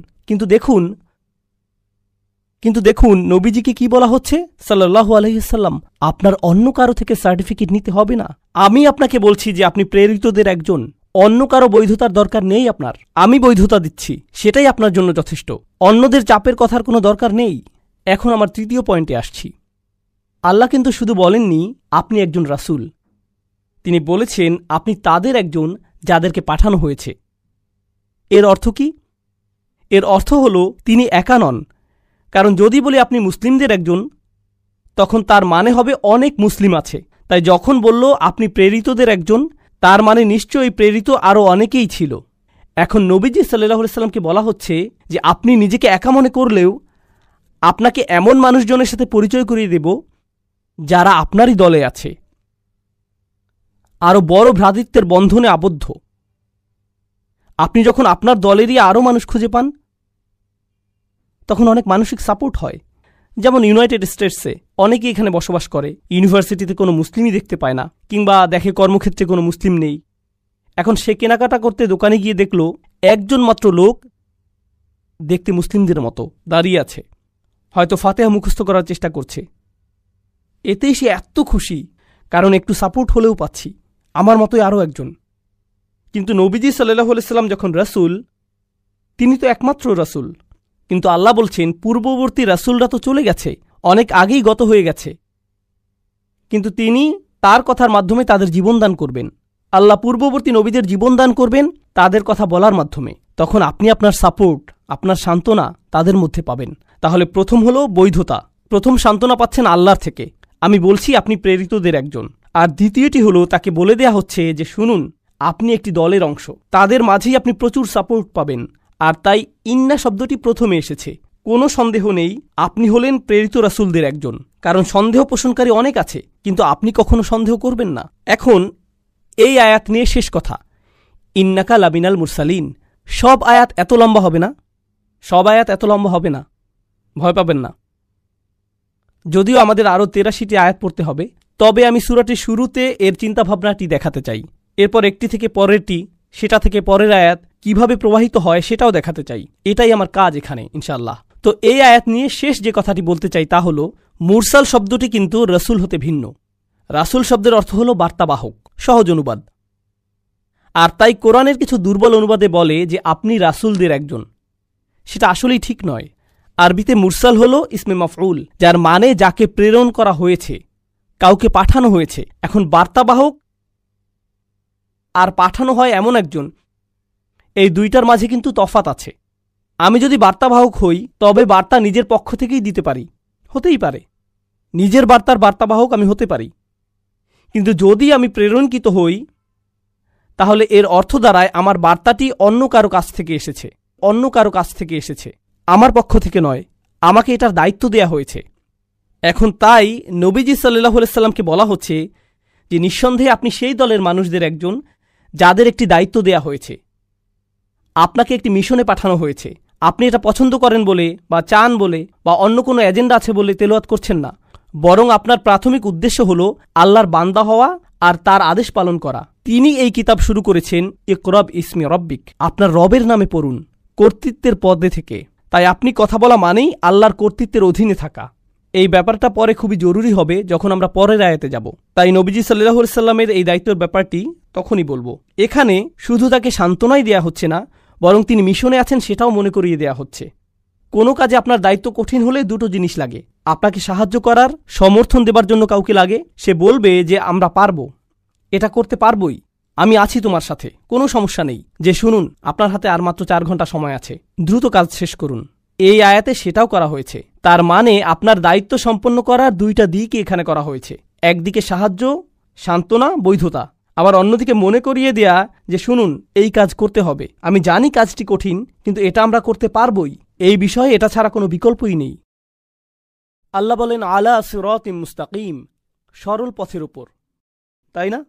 কিন্তু দেখুন নবীজিকে কি বলা হচ্ছে সাল্লাল্লাহু আলাইহি সাল্লাম, আপনার অন্য কারো থেকে সার্টিফিকেট নিতে হবে না। আমি আপনাকে বলছি যে আপনি প্রেরিতদের একজন, অন্য কারো বৈধতার দরকার নেই আপনার। আমি বৈধতা দিচ্ছি, সেটাই আপনার জন্য যথেষ্ট। অন্যদের চাপের কথার কোনো দরকার নেই। এখন আমার 3য় পয়েন্টে আসছি। আল্লাহ কিন্তু শুধু বলেননি আপনি একজন রাসূল, তিনি বলেছেন আপনি তাদের একজন যাদেরকে পাঠানো হয়েছে। এর অর্থ কি? এর অর্থ হল তিনি একা নন। কারণ যদি বলি আপনি মুসলিমদের একজন, তখন তার মানে হবে অনেক মুসলিম আছে। তাই যখন বলল আপনি প্রেরিতদের একজন, তার মানে নিশ্চয়ই প্রেরিত আরও অনেকেই ছিল। এখন নবীজি সাল্লাল্লাহু আলাইহি সাল্লামকে বলা হচ্ছে যে আপনি নিজেকে একা মনে করলেও আপনাকে এমন মানুষজনের সাথে পরিচয় করিয়ে দেব যারা আপনারই দলে আছে, আরও বড় ভ্রাতৃত্বের বন্ধনে আবদ্ধ। আপনি যখন আপনার দলেরই আরও মানুষ খুঁজে পান, তখন অনেক মানসিক সাপোর্ট হয়। যেমন ইউনাইটেড স্টেটসে অনেকেই এখানে বসবাস করে, ইউনিভার্সিটিতে কোনো মুসলিমই দেখতে পায় না, কিংবা দেখে কর্মক্ষেত্রে কোনো মুসলিম নেই। এখন সে কেনাকাটা করতে দোকানে গিয়ে দেখল একজন মাত্র লোক দেখতে মুসলিমদের মতো দাঁড়িয়ে আছে, হয়তো ফাতিহা মুখস্থ করার চেষ্টা করছে। এতেই সে এত খুশি, কারণ একটু সাপোর্ট হলেও পাচ্ছি, আমার মতোই আরও একজন। কিন্তু নবীজি সাল্লাল্লাহু আলাইহি সাল্লাম যখন রাসূল, তিনি তো একমাত্র রাসূল। কিন্তু আল্লাহ বলছেন পূর্ববর্তী রাসূলরা তো চলে গেছে, অনেক আগেই গত হয়ে গেছে, কিন্তু তিনি তার কথার মাধ্যমে তাদের জীবনদান করবেন। আল্লাহ পূর্ববর্তী নবীদের জীবনদান করবেন তাদের কথা বলার মাধ্যমে। তখন আপনি আপনার সাপোর্ট, আপনার সান্ত্বনা তাদের মধ্যে পাবেন। তাহলে প্রথম হলো বৈধতা, প্রথম সান্ত্বনা পাচ্ছেন আল্লাহর থেকে, আমি বলছি আপনি প্রেরিতদের একজন। আর দ্বিতীয়টি হলো তাকে বলে দেয়া হচ্ছে যে শুনুন, আপনি একটি দলের অংশ, তাদের মাঝেই আপনি প্রচুর সাপোর্ট পাবেন। আর তাই ইন্না শব্দটি প্রথমে এসেছে। কোনো সন্দেহ নেই আপনি হলেন প্রেরিত রাসূলদের একজন, কারণ সন্দেহ পোষণকারী অনেক আছে, কিন্তু আপনি কখনো সন্দেহ করবেন না। এখন এই আয়াত নিয়ে শেষ কথা, ইন্নাকা লামিনাল মুরসালিন। সব আয়াত এত লম্বা হবে না, সব আয়াত এত লম্বা হবে না, ভয় পাবেন না। যদিও আমাদের আরও ৮৩টি আয়াত পড়তে হবে, তবে আমি সূরাটির শুরুতে এর চিন্তাভাবনাটি দেখাতে চাই। এরপর একটি থেকে পরেরটি, সেটা থেকে পরের আয়াত কিভাবে প্রবাহিত হয় সেটাও দেখাতে চাই। এটাই আমার কাজ এখানে ইনশাআল্লাহ। তো এই আয়াত নিয়ে শেষ যে কথাটি বলতে চাই তা হলো, মুরসাল শব্দটি কিন্তু রসুল হতে ভিন্ন। রাসূল শব্দের অর্থ হলো বার্তাবাহক, সহজ অনুবাদ। আর তাই কোরআনের কিছু দুর্বল অনুবাদে বলে যে আপনি রাসূলদের একজন, সেটা আসলেই ঠিক নয়। আরবিতে মুরসাল হলো ইসমে মাফউল, যার মানে যাকে প্রেরণ করা হয়েছে, কাউকে পাঠানো হয়েছে। এখন বার্তাবাহক আর পাঠানো হয় এমন একজন, এই দুইটার মাঝে কিন্তু তফাত আছে। আমি যদি বার্তাবাহক হই তবে বার্তা নিজের পক্ষ থেকেই দিতে পারি, হতেই পারে নিজের বার্তার বার্তাবাহক আমি হতে পারি। কিন্তু যদি আমি প্রেরণকৃত হই তাহলে এর অর্থ দাঁড়ায় আমার বার্তাটি অন্য কারো কাছ থেকে এসেছে, অন্য কারো কাছ থেকে এসেছে, আমার পক্ষ থেকে নয়। আমাকে এটার দায়িত্ব দেয়া হয়েছে। এখন তাই নবীজি সাল্লাল্লাহু আলাইহি সাল্লামকে বলা হচ্ছে যে নিঃসন্দেহে আপনি সেই দলের মানুষদের একজন যাদের একটি দায়িত্ব দেয়া হয়েছে, আপনাকে একটি মিশনে পাঠানো হয়েছে। আপনি এটা পছন্দ করেন বলে বা চান বলে বা অন্য কোনো এজেন্ডা আছে বলে তেলাওয়াত করছেন না, বরং আপনার প্রাথমিক উদ্দেশ্য হলো আল্লাহর বান্দা হওয়া আর তার আদেশ পালন করা। তিনি এই কিতাব শুরু করেছেন ইকরা বিসমি রব্বিক, আপনার রবের নামে পড়ুন, কর্তৃত্বের পদে থেকে। তাই আপনি কথা বলা মানেই আল্লাহর কর্তৃত্বের অধীনে থাকা। এই ব্যাপারটা পরে খুবই জরুরি হবে যখন আমরা পরের আয়াতে যাব। তাই নবীজি সাল্লাল্লাহু আলাইহি সাল্লামের এই দায়িত্বের ব্যাপারটি তখনই বলবো। এখানে শুধু তাকে সান্ত্বনাই দেয়া হচ্ছে না, বরং তিনি মিশনে আছেন সেটাও মনে করিয়ে দেয়া হচ্ছে। কোনো কাজে আপনার দায়িত্ব কঠিন হলে দুটো জিনিস লাগে, আপনাকে সাহায্য করার, সমর্থন দেবার জন্য কাউকে লাগে। সে বলবে যে আমরা পারবো, এটা করতে পারবই, আমি আছি তোমার সাথে, কোনো সমস্যা নেই। যে শুনুন, আপনার হাতে আর মাত্র 4 ঘন্টা সময় আছে, দ্রুত কাজ শেষ করুন। এই আয়াতে সেটাও করা হয়েছে। তার মানে আপনার দায়িত্ব সম্পন্ন করার দুইটা দিক এখানে করা হয়েছে। একদিকে সাহায্য, সান্ত্বনা, বৈধতা, আবার অন্যদিকে মনে করিয়ে দেয়া যে শুনুন, এই কাজ করতে হবে। আমি জানি কাজটি কঠিন, কিন্তু এটা আমরা করতে পারবই। এই বিষয়ে এটা ছাড়া কোনো বিকল্পই নেই। আল্লাহ বলেন আলা সিরাতিম মুস্তাকিম, সরল পথের উপর, তাই না?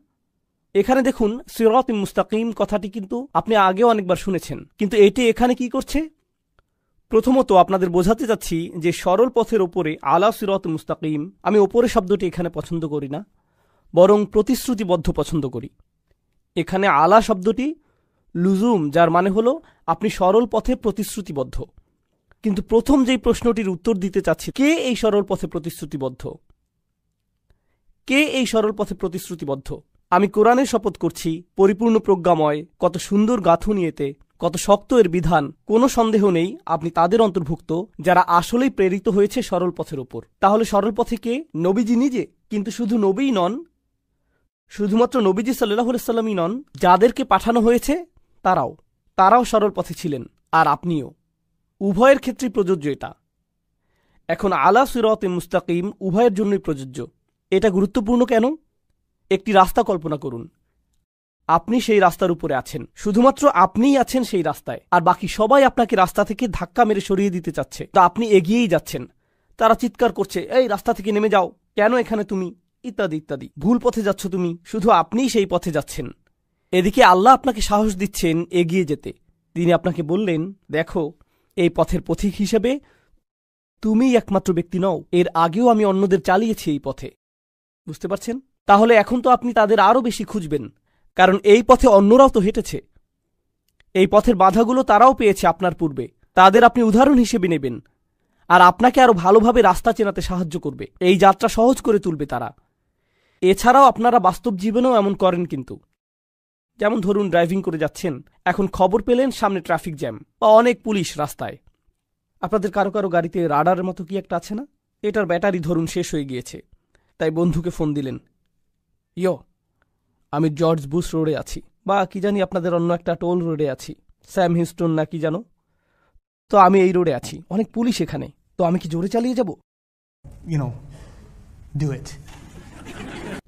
এখানে দেখুন সিরাতিম মুস্তাকিম কথাটি কিন্তু আপনি আগেও অনেকবার শুনেছেন, কিন্তু এটি এখানে কি করছে? প্রথমত আপনাদের বোঝাতে চাচ্ছি যে সরল পথের ওপরে, আলা সিরাত মুস্তাকিম, আমি ওপরে শব্দটি এখানে পছন্দ করি না, বরং প্রতিশ্রুতিবদ্ধ পছন্দ করি। এখানে আলা শব্দটি লুজুম, যার মানে হলো আপনি সরল পথে প্রতিশ্রুতিবদ্ধ। কিন্তু প্রথম যেই প্রশ্নটির উত্তর দিতে চাচ্ছি, কে এই সরল পথে প্রতিশ্রুতিবদ্ধ? কে এই সরল পথে প্রতিশ্রুতিবদ্ধ? আমি কোরআনের শপথ করছি, পরিপূর্ণ প্রজ্ঞাময়, কত সুন্দর গাঁথুনি এতে, কত শক্ত এর বিধান। কোনো সন্দেহ নেই আপনি তাদের অন্তর্ভুক্ত যারা আসলেই প্রেরিত হয়েছে সরল পথের ওপর। তাহলে সরল পথে কে? নবীজি নিজে। কিন্তু শুধু নবীই নন, শুধুমাত্র নবীজি সাল্লাল্লাহু আলাইহি সাল্লামই নন, যাদেরকে পাঠানো হয়েছে তারাও সরল পথে ছিলেন, আর আপনিও। উভয়ের ক্ষেত্রেই প্রযোজ্য এটা। এখন আলা সিরাতে মুস্তাকিম উভয়ের জন্যই প্রযোজ্য। এটা গুরুত্বপূর্ণ কেন? একটি রাস্তা কল্পনা করুন, আপনি সেই রাস্তার উপরে আছেন, শুধুমাত্র আপনিই আছেন সেই রাস্তায়, আর বাকি সবাই আপনাকে রাস্তা থেকে ধাক্কা মেরে সরিয়ে দিতে চাচ্ছে। তা আপনি এগিয়েই যাচ্ছেন, তারা চিৎকার করছে, এই রাস্তা থেকে নেমে যাও, কেন এখানে তুমি, ইত্যাদি ইত্যাদি, ভুল পথে যাচ্ছ তুমি, শুধু আপনিই সেই পথে যাচ্ছেন। এদিকে আল্লাহ আপনাকে সাহস দিচ্ছেন এগিয়ে যেতে। তিনি আপনাকে বললেন, দেখো, এই পথের পথিক হিসেবে তুমিই একমাত্র ব্যক্তি নও, এর আগেও আমি অন্যদের চালিয়েছি এই পথে। বুঝতে পারছেন? তাহলে এখন তো আপনি তাদের আরও বেশি খুঁজবেন, কারণ এই পথে অন্যরাও তো হেঁটেছে, এই পথের বাধাগুলো তারাও পেয়েছে আপনার পূর্বে। তাদের আপনি উদাহরণ হিসেবে নেবেন, আর আপনাকে আরও ভালোভাবে রাস্তা চেনাতে সাহায্য করবে, এই যাত্রা সহজ করে তুলবে তারা। এছাড়াও আপনারা বাস্তব জীবনেও এমন করেন কিন্তু। যেমন ধরুন ড্রাইভিং করে যাচ্ছেন, এখন খবর পেলেন সামনে ট্রাফিক জ্যাম বা অনেক পুলিশ রাস্তায়। আপনাদের কারো কারো গাড়িতে রাডারের মতো কি একটা আছে না? এটার ব্যাটারি ধরুন শেষ হয়ে গিয়েছে, তাই বন্ধুকে ফোন দিলেন, ইয়ো আমি জর্জ বুশ রোডে আছি, বা কি জানি আপনাদের অন্য একটা টোল রোডে আছি, স্যাম হিস্টন না কি জানো, তো আমি এই রোডে আছি, অনেক পুলিশ এখানে, তো আমি কি জোরে চালিয়ে যাব? Do it.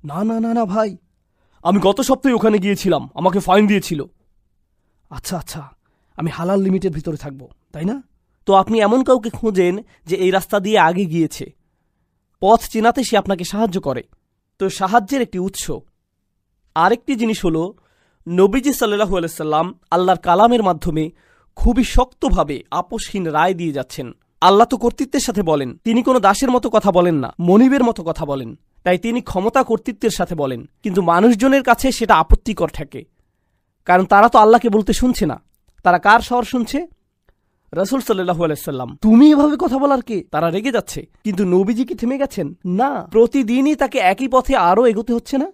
না না না না ভাই, আমি গত সপ্তাহে ওখানে গিয়েছিলাম, আমাকে ফাইন দিয়েছিল। আচ্ছা আচ্ছা, আমি হালাল লিমিটের ভিতরে থাকবো, তাই না? তো আপনি এমন কাউকে খোঁজেন যে এই রাস্তা দিয়ে আগে গিয়েছে, পথ চেনাতে সে আপনাকে সাহায্য করে। তো সাহায্যের একটি উৎস। আরেকটি জিনিস হলো, নবীজি সাল্লাল্লাহু আলাইহি সাল্লাম আল্লাহর কালামের মাধ্যমে খুবই শক্তভাবে আপোষহীন রায় দিয়ে যাচ্ছেন। আল্লাহ তো কর্তৃত্বের সাথে বলেন, তিনি কোনো দাসের মতো কথা বলেন না, মনিবের মতো কথা বলেন। তাই তিনি ক্ষমতা কর্তৃত্বের সাথে বলেন, কিন্তু মানুষজনের কাছে সেটা আপত্তিকর থাকে, কারণ তারা তো আল্লাহকে বলতে শুনছে না। তারা কার স্বর শুনছে? রাসূল সাল্লাল্লাহু আলাইহি সাল্লাম। তুমি এভাবে কথা বলার কে? তারা রেগে যাচ্ছে। কিন্তু নবীজি কি থেমে গেছেন? না, প্রতিদিনই তাকে একই পথে আরও এগোতে হচ্ছে না?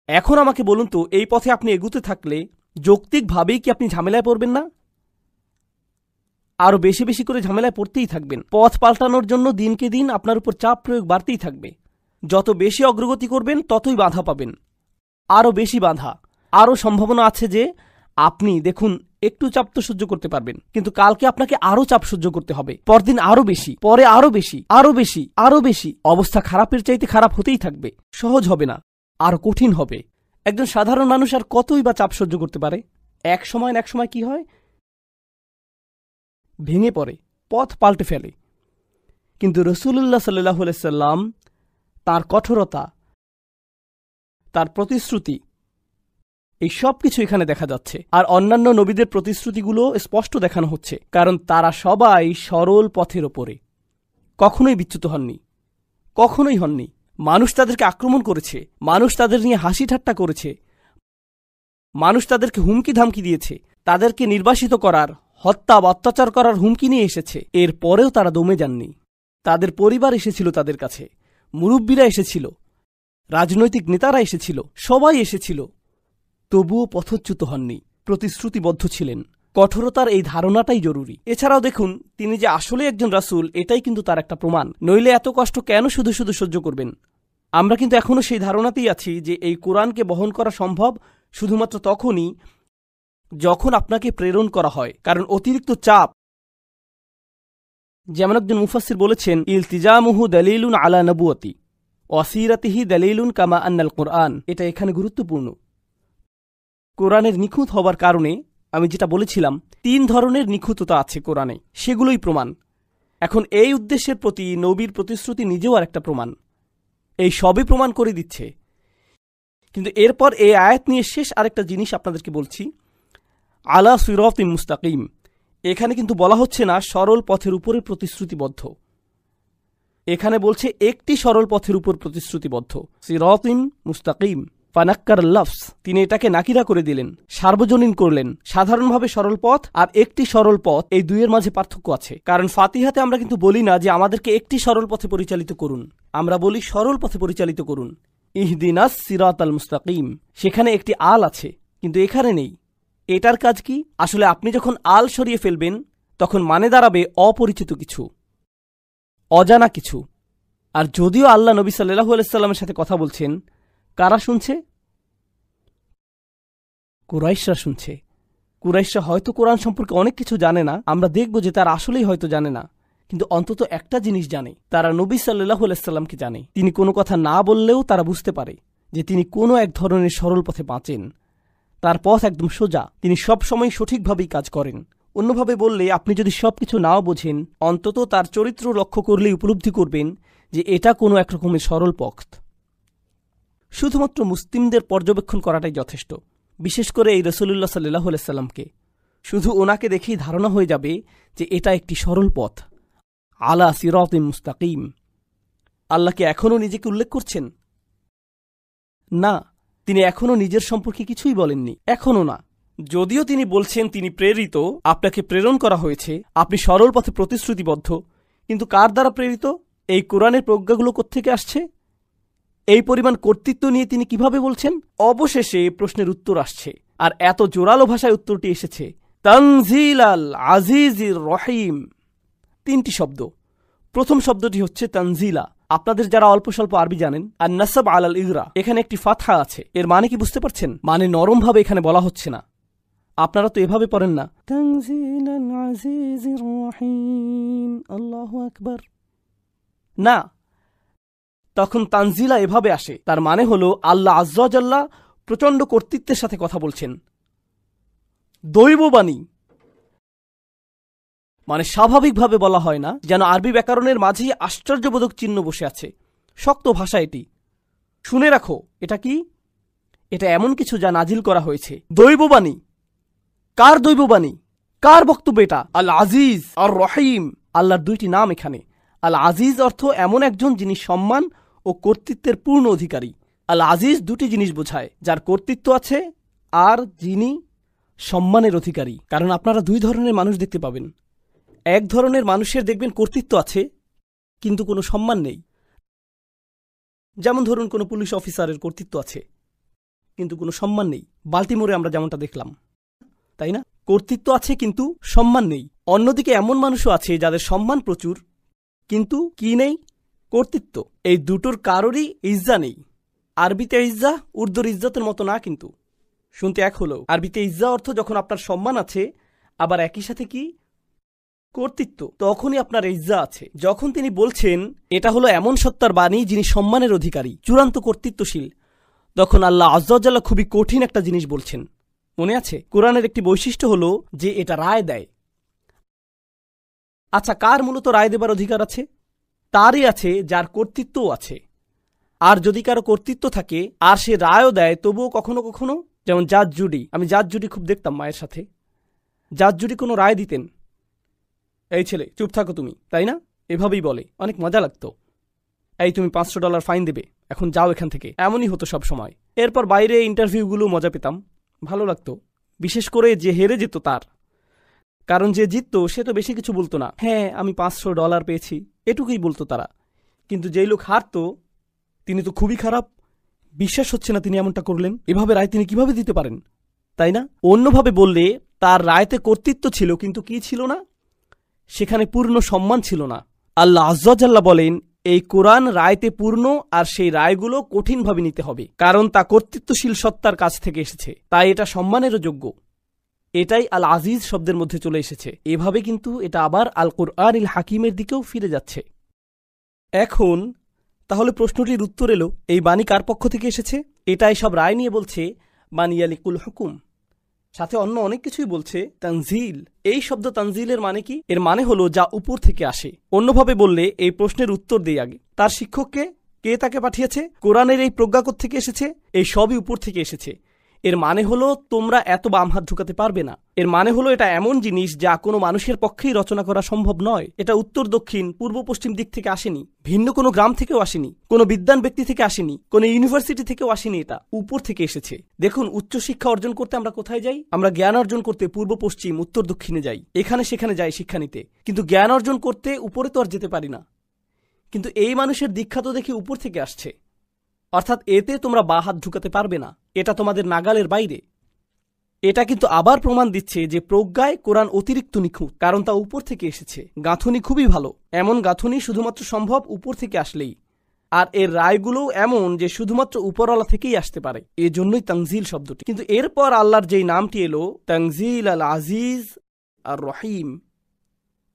এখন আমাকে বলুন তো, এই পথে আপনি এগুতে থাকলে যৌক্তিকভাবেই কি আপনি ঝামেলায় পড়বেন না? আরও বেশি বেশি করে ঝামেলায় পড়তেই থাকবেন। পথ পাল্টানোর জন্য দিনকে দিন আপনার উপর চাপ প্রয়োগ বাড়তেই থাকবে। যত বেশি অগ্রগতি করবেন ততই বাধা পাবেন, আরও বেশি বাধা। আরও সম্ভাবনা আছে যে আপনি দেখুন একটু চাপ তো সহ্য করতে পারবেন, কিন্তু কালকে আপনাকে আরও চাপ সহ্য করতে হবে, পরদিন আরও বেশি, পরে আরও বেশি, আরও বেশি, আরও বেশি। অবস্থা খারাপের চাইতে খারাপ হতেই থাকবে, সহজ হবে না, আরও কঠিন হবে। একজন সাধারণ মানুষ আর কতই বা চাপ সহ্য করতে পারে? এক সময় না এক সময় কি হয়? ভেঙে পড়ে, পথ পাল্টে ফেলে। কিন্তু রাসূলুল্লাহ সাল্লাল্লাহু আলাইহি সাল্লাম, তার কঠোরতা, তার প্রতিশ্রুতি, এই সব কিছু এখানে দেখা যাচ্ছে। আর অন্যান্য নবীদের প্রতিশ্রুতিগুলো স্পষ্ট দেখানো হচ্ছে, কারণ তারা সবাই সরল পথের ওপরে, কখনোই বিচ্যুত হননি, কখনোই হননি। মানুষ তাদেরকে আক্রমণ করেছে, মানুষ তাদের নিয়ে হাসি ঠাট্টা করেছে, মানুষ তাদেরকে হুমকি ধামকি দিয়েছে, তাদেরকে নির্বাসিত করার, হত্যা বা অত্যাচার করার হুমকি নিয়ে এসেছে। এর পরেও তারা দমে যাননি। তাদের পরিবার এসেছিল তাদের কাছে, মুরব্বীরা এসেছিল, রাজনৈতিক নেতারা এসেছিল, সবাই এসেছিল, তবুও পথচ্যুত হননি, প্রতিশ্রুতিবদ্ধ ছিলেন। কঠোরতার এই ধারণাটাই জরুরি। এছাড়াও দেখুন, তিনি যে আসলে একজন রাসূল, এটাই কিন্তু তার একটা প্রমাণ। নইলে এত কষ্ট কেন শুধু শুধু সহ্য করবেন? আমরা কিন্তু এখনও সেই ধারণাতেই আছি যে এই কোরআনকে বহন করা সম্ভব শুধুমাত্র তখনই যখন আপনাকে প্রেরণ করা হয়, কারণ অতিরিক্ত চাপ, যেমন একজন মুফাসসির বলেছেন, ইলতিজামুহু দালিলুন আলা নবুয়তি ওয়াসিরাতিহি দালিলুন কামা আন্নাল কোরআন। এটা এখানে গুরুত্বপূর্ণ। কোরআনের নিখুঁত হবার কারণে, আমি যেটা বলেছিলাম, 3 ধরনের নিখুঁততা আছে কোরআনে, সেগুলোই প্রমাণ। এখন এই উদ্দেশ্যের প্রতি নবীর প্রতিশ্রুতি নিজেও আর একটা প্রমাণ। এই সবই প্রমাণ করে দিচ্ছে। কিন্তু এরপর এই আয়াত নিয়ে শেষ আরেকটা জিনিস আপনাদেরকে বলছি, আলা সিরাতিম মুস্তাকিম। এখানে কিন্তু বলা হচ্ছে না সরল পথের উপরে প্রতিশ্রুতিবদ্ধ, এখানে বলছে একটি সরল পথের উপর প্রতিশ্রুতিবদ্ধ, সিরাতিম মুস্তাকিম। ফানাক্কার লফস, তিনি এটাকে নাকিরা করে দিলেন, সার্বজনীন করলেন। সাধারণভাবে সরল পথ আর একটি সরল পথ, এই দুইয়ের মাঝে পার্থক্য আছে। কারণ ফাতিহাতে আমরা কিন্তু বলি না যে আমাদেরকে একটি সরল পথে পরিচালিত করুন, আমরা বলি সরল পথে পরিচালিত করুন, ইহদিনাস সিরাতাল মুস্তাকিম। সেখানে একটি আল আছে, কিন্তু এখানে নেই। এটার কাজ কি? আসলে আপনি যখন আল সরিয়ে ফেলবেন, তখন মানে দাঁড়াবে অপরিচিত কিছু, অজানা কিছু। আর যদিও আল্লাহ নবী সাল্লাল্লাহু আলাইহি সাল্লামের সাথে কথা বলছেন, কারা শুনছে? কুরাইশরা শুনছে। কুরাইশরা হয়তো কোরআন সম্পর্কে অনেক কিছু জানে না, আমরা দেখব যে তারা আসলেই হয়তো জানে না, কিন্তু অন্তত একটা জিনিস জানে, তারা নবী সাল্লাল্লাহু আলাইহি সাল্লামকে জানে। তিনি কোনো কথা না বললেও তারা বুঝতে পারে যে তিনি কোনো এক ধরনের সরল পথে বাঁচেন, তার পথ একদম সোজা, তিনি সবসময় সঠিকভাবেই কাজ করেন। অন্যভাবে বললে, আপনি যদি সবকিছু নাও বোঝেন, অন্তত তার চরিত্র লক্ষ্য করলেই উপলব্ধি করবেন যে এটা কোনো এক রকমের সরল পথ। শুধুমাত্র মুসলিমদের পর্যবেক্ষণ করাটাই যথেষ্ট, বিশেষ করে এই রাসূলুল্লাহ সাল্লাল্লাহু আলাইহি সাল্লামকে। শুধু ওনাকে দেখেই ধারণা হয়ে যাবে যে এটা একটি সরল পথ, আলা সিরাতিম মুস্তাকিম। আল্লাহকে এখনও নিজেকে উল্লেখ করছেন না, তিনি এখনও নিজের সম্পর্কে কিছুই বলেননি, এখনও না। যদিও তিনি বলছেন তিনি প্রেরিত, আপনাকে প্রেরণ করা হয়েছে, আপনি সরল পথে প্রতিশ্রুতিবদ্ধ, কিন্তু কার দ্বারা প্রেরিত? এই কোরআনের প্রজ্ঞাগুলো কোত্থেকে আসছে? এই পরিমাণ কর্তৃত্ব নিয়ে তিনি কিভাবে বলছেন? অবশেষে প্রশ্নের উত্তর আসছে, আর এত জোরালো ভাষায় উত্তরটি এসেছে, তানজিলাল আজিজির রহিম। 3টি শব্দ। প্রথম শব্দটি হচ্ছে তানজিলা। আপনাদের যারা অল্প স্বল্প আরবি জানেন, আর নাসাব আলাল ইগরা, এখানে একটি ফাতহা আছে। এর মানে কি বুঝতে পারছেন? মানে নরমভাবে এখানে বলা হচ্ছে না, আপনারা তো এভাবে পড়েন না, তানজিলাল আজিজির রহিম, আল্লাহু আকবার। না, তখন তানজিলা এভাবে আসে, তার মানে হলো আল্লাহ আয্যা ওয়া জাল্লা প্রচণ্ড কর্তৃত্বের সাথে কথা বলছেন। দৈববাণী মানে স্বাভাবিকভাবে বলা হয় না, যেন আরবি ব্যাকরণের মাঝেই আশ্চর্যবোধক চিহ্ন বসে আছে। শক্ত ভাষা এটি, শুনে রাখো। এটা কি? এটা এমন কিছু যা নাজিল করা হয়েছে। দৈববাণী। কার দৈববাণী? কার বক্তব্য এটা? আল আজিজ আর রহিম, আল্লাহর দুইটি নাম এখানে। আল আজিজ অর্থ এমন একজন যিনি সম্মান ও কর্তৃত্বের পূর্ণ অধিকারী। আল আজিজ দুটি জিনিস বোঝায়, যার কর্তৃত্ব আছে আর যিনি সম্মানের অধিকারী। কারণ আপনারা দুই ধরনের মানুষ দেখতে পাবেন। এক ধরনের মানুষের দেখবেন কর্তৃত্ব আছে কিন্তু কোনো সম্মান নেই। যেমন ধরুন কোনো পুলিশ অফিসারের কর্তৃত্ব আছে কিন্তু কোনো সম্মান নেই। বাল্টিমোরে আমরা যেমনটা দেখলাম, তাই না? কর্তৃত্ব আছে কিন্তু সম্মান নেই। অন্যদিকে এমন মানুষও আছে যাদের সম্মান প্রচুর কিন্তু কি নেই? কর্তৃত্ব। এই দুটোর কারোরই ইজ্জা নেই। আরবিতে ইজ্জা উর্দুর ইজ্জতের মতো না, কিন্তু শুনতে এক হলো। আরবিতে ইজ্জা অর্থ যখন আপনার সম্মান আছে আবার একই সাথে কি? কর্তৃত্ব, তখনই আপনার ইজ্জা আছে। যখন তিনি বলছেন এটা হলো এমন সত্তার বাণী যিনি সম্মানের অধিকারী, চূড়ান্ত কর্তৃত্বশীল, তখন আল্লাহ আয্যা ওয়া জাল্লা খুবই কঠিন একটা জিনিস বলছেন। মনে আছে কোরআনের একটি বৈশিষ্ট্য হলো যে এটা রায় দেয়। আচ্ছা, কার মূলত রায় দেবার অধিকার আছে? তারই আছে যার কর্তৃত্বও আছে। আর যদি কারো কর্তৃত্ব থাকে আর সে রায়ও দেয়, তবুও কখনো কখনো, যেমন জাজ জুডি, আমি জাজ জুডি খুব দেখতাম মায়ের সাথে। জাজ জুডি কোনো রায় দিতেন, এই ছেলে চুপ থাকো তুমি, তাই না? এভাবেই বলে, অনেক মজা লাগতো। এই তুমি $500 ফাইন দেবে, এখন যাও এখান থেকে, এমনই হতো সব সময়। এরপর বাইরে ইন্টারভিউগুলো মজা পেতাম, ভালো লাগতো। বিশেষ করে যে হেরে যেত তার, কারণ যে জিততো সে তো বেশি কিছু বলতো না। হ্যাঁ, আমি $500 পেয়েছি, এটুকুই বলতো তারা। কিন্তু যেই লোক হারতো তিনি তো খুবই খারাপ, বিশ্বাস হচ্ছে না তিনি এমনটা করলেন, এভাবে রায় তিনি কিভাবে দিতে পারেন, তাই না? অন্যভাবে বললে তার রায়তে কর্তৃত্ব ছিল কিন্তু কি ছিল না? সেখানে পূর্ণ সম্মান ছিল না। আল্লাহ আয্যা ওয়া জাল্লা বলেন এই কোরআন রায়তে পূর্ণ, আর সেই রায়গুলো কঠিনভাবে নিতে হবে, কারণ তা কর্তৃত্বশীল সত্তার কাছ থেকে এসেছে, তাই এটা সম্মানেরও যোগ্য। এটাই আল আজিজ শব্দের মধ্যে চলে এসেছে। এভাবে কিন্তু এটা আবার আল কুরআনিল হাকিমের দিকেও ফিরে যাচ্ছে। এখন তাহলে প্রশ্নটির উত্তর এলো, এই বাণী কার পক্ষ থেকে এসেছে? এটাই সব রায় নিয়ে বলছে বানিয়ালিকুল হুকুম, সাথে অন্য অনেক কিছুই বলছে। তানজিল, এই শব্দ তানজিলের মানে কি? এর মানে হলো যা উপর থেকে আসে। অন্যভাবে বললে এই প্রশ্নের উত্তর দেই আগে, তার শিক্ষককে কে তাকে পাঠিয়েছে? কোরআনের এই প্রজ্ঞা থেকে এসেছে? এই সবই উপর থেকে এসেছে। এর মানে হলো তোমরা এত বাম হাত ঢুকাতে পারবে না। এর মানে হলো এটা এমন জিনিস যা কোনো মানুষের পক্ষেই রচনা করা সম্ভব নয়। এটা উত্তর দক্ষিণ পূর্ব পশ্চিম দিক থেকে আসেনি, ভিন্ন কোনো গ্রাম থেকেও আসেনি, কোনো বিদ্বান ব্যক্তি থেকে আসেনি, কোনো ইউনিভার্সিটি থেকেও আসেনি, এটা উপর থেকে এসেছে। দেখুন, উচ্চশিক্ষা অর্জন করতে আমরা কোথায় যাই? আমরা জ্ঞান অর্জন করতে পূর্ব পশ্চিম উত্তর দক্ষিণে যাই, এখানে সেখানে যাই শিক্ষা নিতে, কিন্তু জ্ঞান অর্জন করতে উপরে তো আর যেতে পারি না। কিন্তু এই মানুষের দীক্ষা তো দেখি উপর থেকে আসছে, অর্থাৎ এতে তোমরা বা হাত ঢুকাতে পারবে না, এটা তোমাদের নাগালের বাইরে। এটা কিন্তু আবার প্রমাণ দিচ্ছে যে প্রজ্ঞায় কোরআন অতিরিক্ত নিখুঁত, কারণ তা উপর থেকে এসেছে। গাঁথুনি খুবই ভালো, এমন গাঁথুনি শুধুমাত্র সম্ভব উপর থেকে আসলেই। আর এর রায়গুলোও এমন যে শুধুমাত্র উপরওয়ালা থেকেই আসতে পারে, এজন্যই তানজিল শব্দটি। কিন্তু এরপর আল্লাহর যেই নামটি এলো তানজিল আল আজিজ আর রহিম,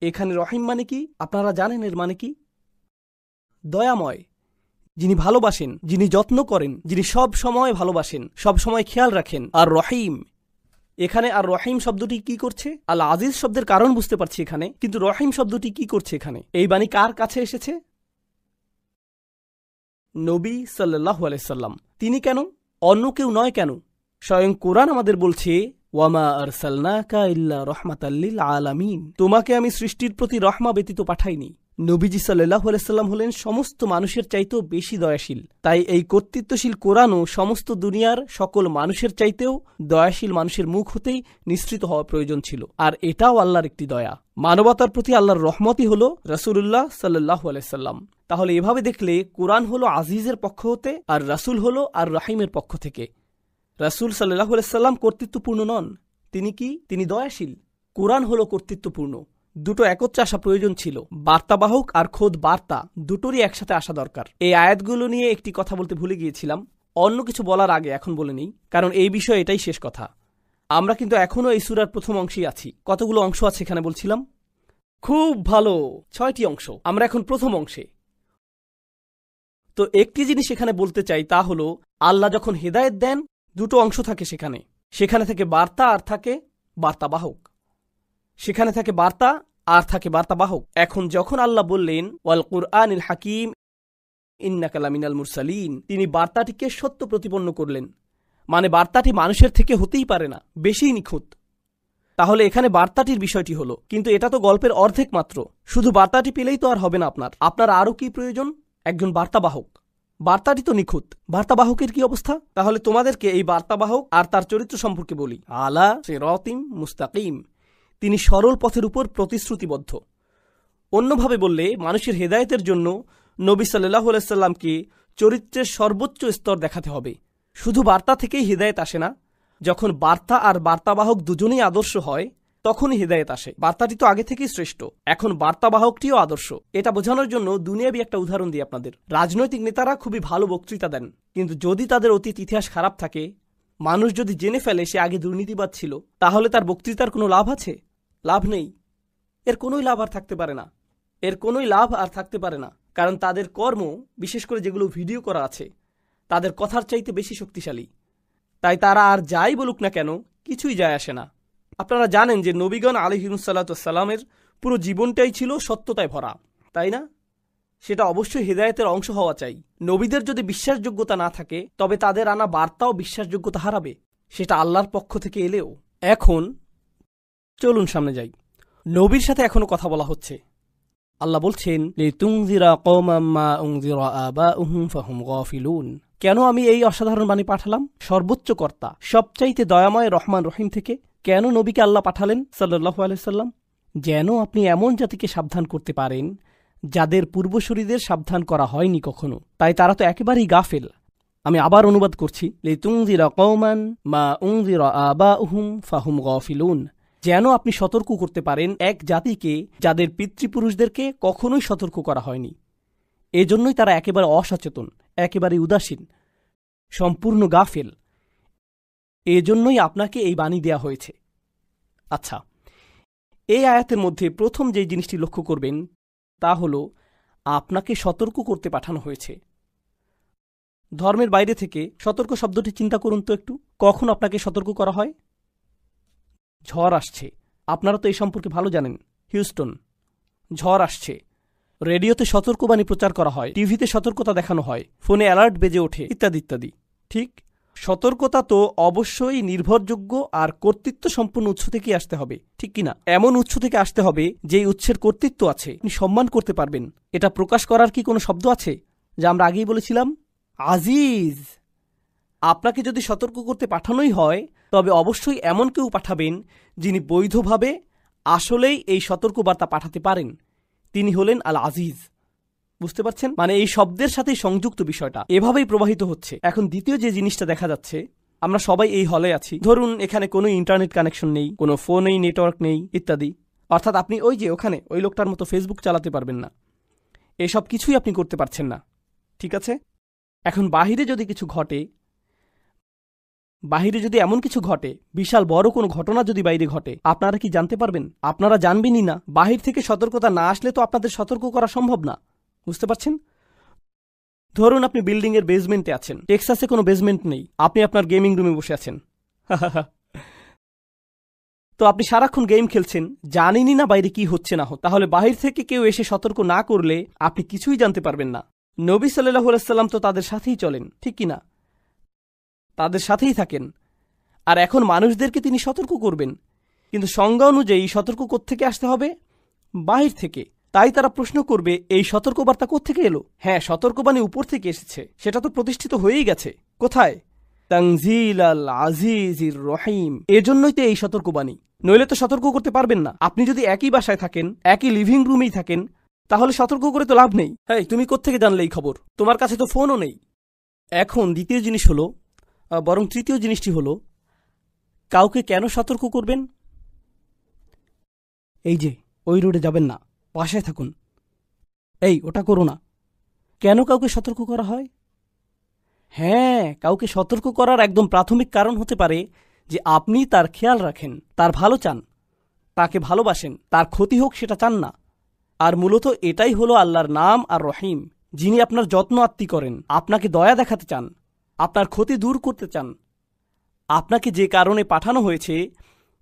এখানে রহিম মানে কি আপনারা জানেন? এর মানে কি? দয়াময়, যিনি ভালোবাসেন, যিনি যত্ন করেন, যিনি সব সময় ভালোবাসেন, সব সময় খেয়াল রাখেন। আর রহিম, এখানে আর রহিম শব্দটি কি করছে? আল আজিজ শব্দের কারণ বুঝতে পারছি এখানে, কিন্তু রহিম শব্দটি কি করছে এখানে? এই বাণী কার কাছে এসেছে? নবী সাল্লাল্লাহু আলাইহি সাল্লাম। তিনি কেন? অন্য কেউ নয় কেন? স্বয়ং কোরআন আমাদের বলছে ওয়ামা আরসালনাকা ইল্লা রাহমাতাল লিল আলামিন, তোমাকে আমি সৃষ্টির প্রতি রহমা ব্যতীত পাঠাইনি। নবীজি সাল্লাল্লাহু আলাইহি সাল্লাম হলেন সমস্ত মানুষের চাইতেও বেশি দয়াশীল। তাই এই কর্তৃত্বশীল কোরআনও সমস্ত দুনিয়ার সকল মানুষের চাইতেও দয়াশীল মানুষের মুখ হতেই নিঃসৃত হওয়া প্রয়োজন ছিল। আর এটাও আল্লাহর একটি দয়া, মানবতার প্রতি আল্লাহর রহমতই হল রাসূলুল্লাহ সাল্লাল্লাহু আলাইহি সাল্লাম। তাহলে এভাবে দেখলে কোরআন হলো আজিজের পক্ষ হতে, আর রাসূল হলো আর রহিমের পক্ষ থেকে। রাসূল সাল্লাল্লাহু আলাইহি সাল্লাম কর্তৃত্বপূর্ণ নন, তিনি কি? তিনি দয়াশীল। কোরআন হলো কর্তৃত্বপূর্ণ। দুটো একত্রে আসা প্রয়োজন ছিল, বার্তাবাহক আর খোদ বার্তা দুটোরই একসাথে আসা দরকার। এই আয়াতগুলো নিয়ে একটি কথা বলতে ভুলে গিয়েছিলাম, অন্য কিছু বলার আগে এখন বলে নিই, কারণ এই বিষয়ে এটাই শেষ কথা। আমরা কিন্তু এখনও এই সূরার প্রথম অংশেই আছি। কতগুলো অংশ আছে এখানে বলছিলাম? খুব ভালো, 6টি অংশ। আমরা এখন প্রথম অংশে। তো একটি জিনিস এখানে বলতে চাই, তা হলো আল্লাহ যখন হেদায়েত দেন দুটো অংশ থাকে সেখানে থাকে বার্তা আর থাকে বার্তাবাহক। সেখানে থাকে বার্তা আর থাকে বার্তাবাহক। এখন যখন আল্লাহ বললেন ওয়াল কুরআনিল হাকিম ইন্নাকা লামিনাল মুরসালিন, তিনি বার্তাটিকে সত্য প্রতিপন্ন করলেন। মানে বার্তাটি মানুষের থেকে হতেই পারে না, বেশিই নিখুঁত। তাহলে এখানে বার্তাটির বিষয়টি হলো, কিন্তু এটা তো গল্পের অর্ধেক মাত্র। শুধু বার্তাটি পেলেই তো আর হবে না। আপনার আরও কি প্রয়োজন? একজন বার্তাবাহক। বার্তাটি তো নিখুঁত, বার্তাবাহকের কি অবস্থা? তাহলে তোমাদেরকে এই বার্তাবাহক আর তার চরিত্র সম্পর্কে বলি। আলা সিরাতিম মুস্তাকিম, তিনি সরল পথের উপর প্রতিশ্রুতিবদ্ধ। অন্যভাবে বললে, মানুষের হেদায়েতের জন্য নবী সাল্লাল্লাহু আলাইহি সাল্লামকে চরিত্রের সর্বোচ্চ স্তর দেখাতে হবে। শুধু বার্তা থেকেই হেদায়েত আসে না, যখন বার্তা আর বার্তাবাহক দুজনেই আদর্শ হয় তখনই হেদায়েত আসে। বার্তাটি তো আগে থেকেই শ্রেষ্ঠ, এখন বার্তাবাহকটিও আদর্শ। এটা বোঝানোর জন্য দুনিয়াবি একটা উদাহরণ দিই আপনাদের। রাজনৈতিক নেতারা খুবই ভালো বক্তৃতা দেন, কিন্তু যদি তাদের অতীত ইতিহাস খারাপ থাকে, মানুষ যদি জেনে ফেলে সে আগে দুর্নীতিবাদ ছিল, তাহলে তার বক্তৃতার কোনো লাভ আছে? লাভ নেই। এর কোনোই লাভ আর থাকতে পারে না। কারণ তাদের কর্ম, বিশেষ করে যেগুলো ভিডিও করা আছে, তাদের কথার চাইতে বেশি শক্তিশালী। তাই তারা আর যাই বলুক না কেন, কিছুই যায় আসে না। আপনারা জানেন যে নবীগণ আলাইহিমুসাল্লামের পুরো জীবনটাই ছিল সত্যতায় ভরা, তাই না? সেটা অবশ্যই হেদায়েতের অংশ হওয়া চাই। নবীদের যদি বিশ্বাসযোগ্যতা না থাকে, তবে তাদের আনা বার্তাও বিশ্বাসযোগ্যতা হারাবে, সেটা আল্লাহর পক্ষ থেকে এলেও। এখন চলুন সামনে যাই। নবীর সাথে এখনো কথা বলা হচ্ছে। আল্লাহ বলছেন, লিতুনযিরা কওমান মা উনযিরা আবাউহুম ফাহুম গাফিলুন। কেন আমি এই অসাধারণ বাণী পাঠালাম? সর্বোচ্চ কর্তা, সবচাইতে দয়াময় রহমান রহিম থেকে কেন নবীকে আল্লাহ পাঠালেন সাল্লাল্লাহু আলাইহি সাল্লাম? যেন আপনি এমন জাতিকে সাবধান করতে পারেন যাদের পূর্বসূরীদের সাবধান করা হয়নি কখনো, তাই তারা তো একেবারেই গাফেল। আমি আবার অনুবাদ করছি, লিতুনযিরা কওমান মা উনযিরা আবাউহুম ফাহুম গাফিলুন। যেন আপনি সতর্ক করতে পারেন এক জাতিকে যাদের পিতৃপুরুষদেরকে কখনোই সতর্ক করা হয়নি। এজন্যই তারা একেবারে অসচেতন, একেবারে উদাসীন, সম্পূর্ণ গাফেল। এজন্যই আপনাকে এই বাণী দেয়া হয়েছে। আচ্ছা, এই আয়াতের মধ্যে প্রথম যে জিনিসটি লক্ষ্য করবেন তা হল আপনাকে সতর্ক করতে পাঠানো হয়েছে। ধর্মের বাইরে থেকে সতর্ক শব্দটি চিন্তা করুন তো একটু। কখন আপনাকে সতর্ক করা হয়? ঝড় আসছে, আপনারা তো এই সম্পর্কে ভালো জানেন। হিউস্টন, ঝড় আসছে। রেডিওতে সতর্কবাণী প্রচার করা হয়, টিভিতে সতর্কতা দেখানো হয়, ফোনে অ্যালার্ট বেজে ওঠে, ইত্যাদি ইত্যাদি। ঠিক, সতর্কতা তো অবশ্যই নির্ভরযোগ্য আর কর্তৃত্ব সম্পন্ন উৎস থেকে আসতে হবে, ঠিক কিনা? এমন উৎস থেকে আসতে হবে যেই উৎসের কর্তৃত্ব আছে, আপনি সম্মান করতে পারবেন। এটা প্রকাশ করার কি কোনো শব্দ আছে? যা আমরা আগেই বলেছিলাম, আজিজ। আপনাকে যদি সতর্ক করতে পাঠানোই হয়, তবে অবশ্যই এমন কেউ পাঠাবেন যিনি বৈধভাবে আসলেই এই সতর্কবার্তা পাঠাতে পারেন। তিনি হলেন আল আজিজ। বুঝতে পারছেন? মানে এই শব্দের সাথেই সংযুক্ত বিষয়টা এভাবেই প্রবাহিত হচ্ছে। এখন দ্বিতীয় যে জিনিসটা দেখা যাচ্ছে, আমরা সবাই এই হলে আছি। ধরুন এখানে কোনো ইন্টারনেট কানেকশন নেই, কোনো ফোনেই নেটওয়ার্ক নেই, ইত্যাদি। অর্থাৎ আপনি ওই যে ওখানে ওই লোকটার মতো ফেসবুক চালাতে পারবেন না। এসব কিছুই আপনি করতে পারছেন না, ঠিক আছে? এখন বাহিরে যদি কিছু ঘটে, বাহিরে যদি এমন কিছু ঘটে, বিশাল বড় কোনো ঘটনা যদি বাইরে ঘটে, আপনারা কি জানতে পারবেন? আপনারা জানবেনই না। বাহির থেকে সতর্কতা না আসলে তো আপনাদের সতর্ক করা সম্ভব না। বুঝতে পারছেন? ধরুন আপনি বিল্ডিংয়ের বেসমেন্টে আছেন, টেক্সাসে কোনো বেসমেন্ট নেই, আপনি আপনার গেমিং রুমে বসে আছেন। তো আপনি সারাক্ষণ গেম খেলছেন, জানেনই না বাইরে কি হচ্ছে না হচ্ছে। তাহলে বাহির থেকে কেউ এসে সতর্ক না করলে আপনি কিছুই জানতে পারবেন না। নবী সাল্লাল্লাহু আলাইহি সাল্লাম তো তাদের সাথেই চলেন, ঠিক কিনা? তাদের সাথেই থাকেন। আর এখন মানুষদেরকে তিনি সতর্ক করবেন, কিন্তু সংজ্ঞা অনুযায়ী সতর্ক কোত্থেকে আসতে হবে? বাহির থেকে। তাই তারা প্রশ্ন করবে, এই সতর্কবার্তা কোত্থেকে এলো? হ্যাঁ, সতর্কবাণী উপর থেকে এসেছে, সেটা তো প্রতিষ্ঠিত হয়েই গেছে। কোথায়? তানজিল আল আজিজির রহিম। এজন্যই তো এই সতর্কবাণী, নইলে তো সতর্ক করতে পারবেন না। আপনি যদি একই বাসায় থাকেন, একই লিভিং রুমেই থাকেন, তাহলে সতর্ক করে তো লাভ নেই। হ্যাঁ, তুমি কোত্থেকে জানলে এই খবর? তোমার কাছে তো ফোনও নেই। এখন দ্বিতীয় জিনিস হলো, বরং তৃতীয় জিনিসটি হলো, কাউকে কেন সতর্ক করবেন? এই যে ওই রোডে যাবেন না, বাসায় থাকুন, এই ওটা করো না। কেন কাউকে সতর্ক করা হয়? হ্যাঁ, কাউকে সতর্ক করার একদম প্রাথমিক কারণ হতে পারে যে আপনি তার খেয়াল রাখেন, তার ভালো চান, তাকে ভালোবাসেন, তার ক্ষতি হোক সেটা চান না। আর মূলত এটাই হলো আল্লাহর নাম আর রহিম, যিনি আপনার যত্ন আত্মি করেন, আপনাকে দয়া দেখাতে চান, আপনার ক্ষতি দূর করতে চান। আপনাকে যে কারণে পাঠানো হয়েছে,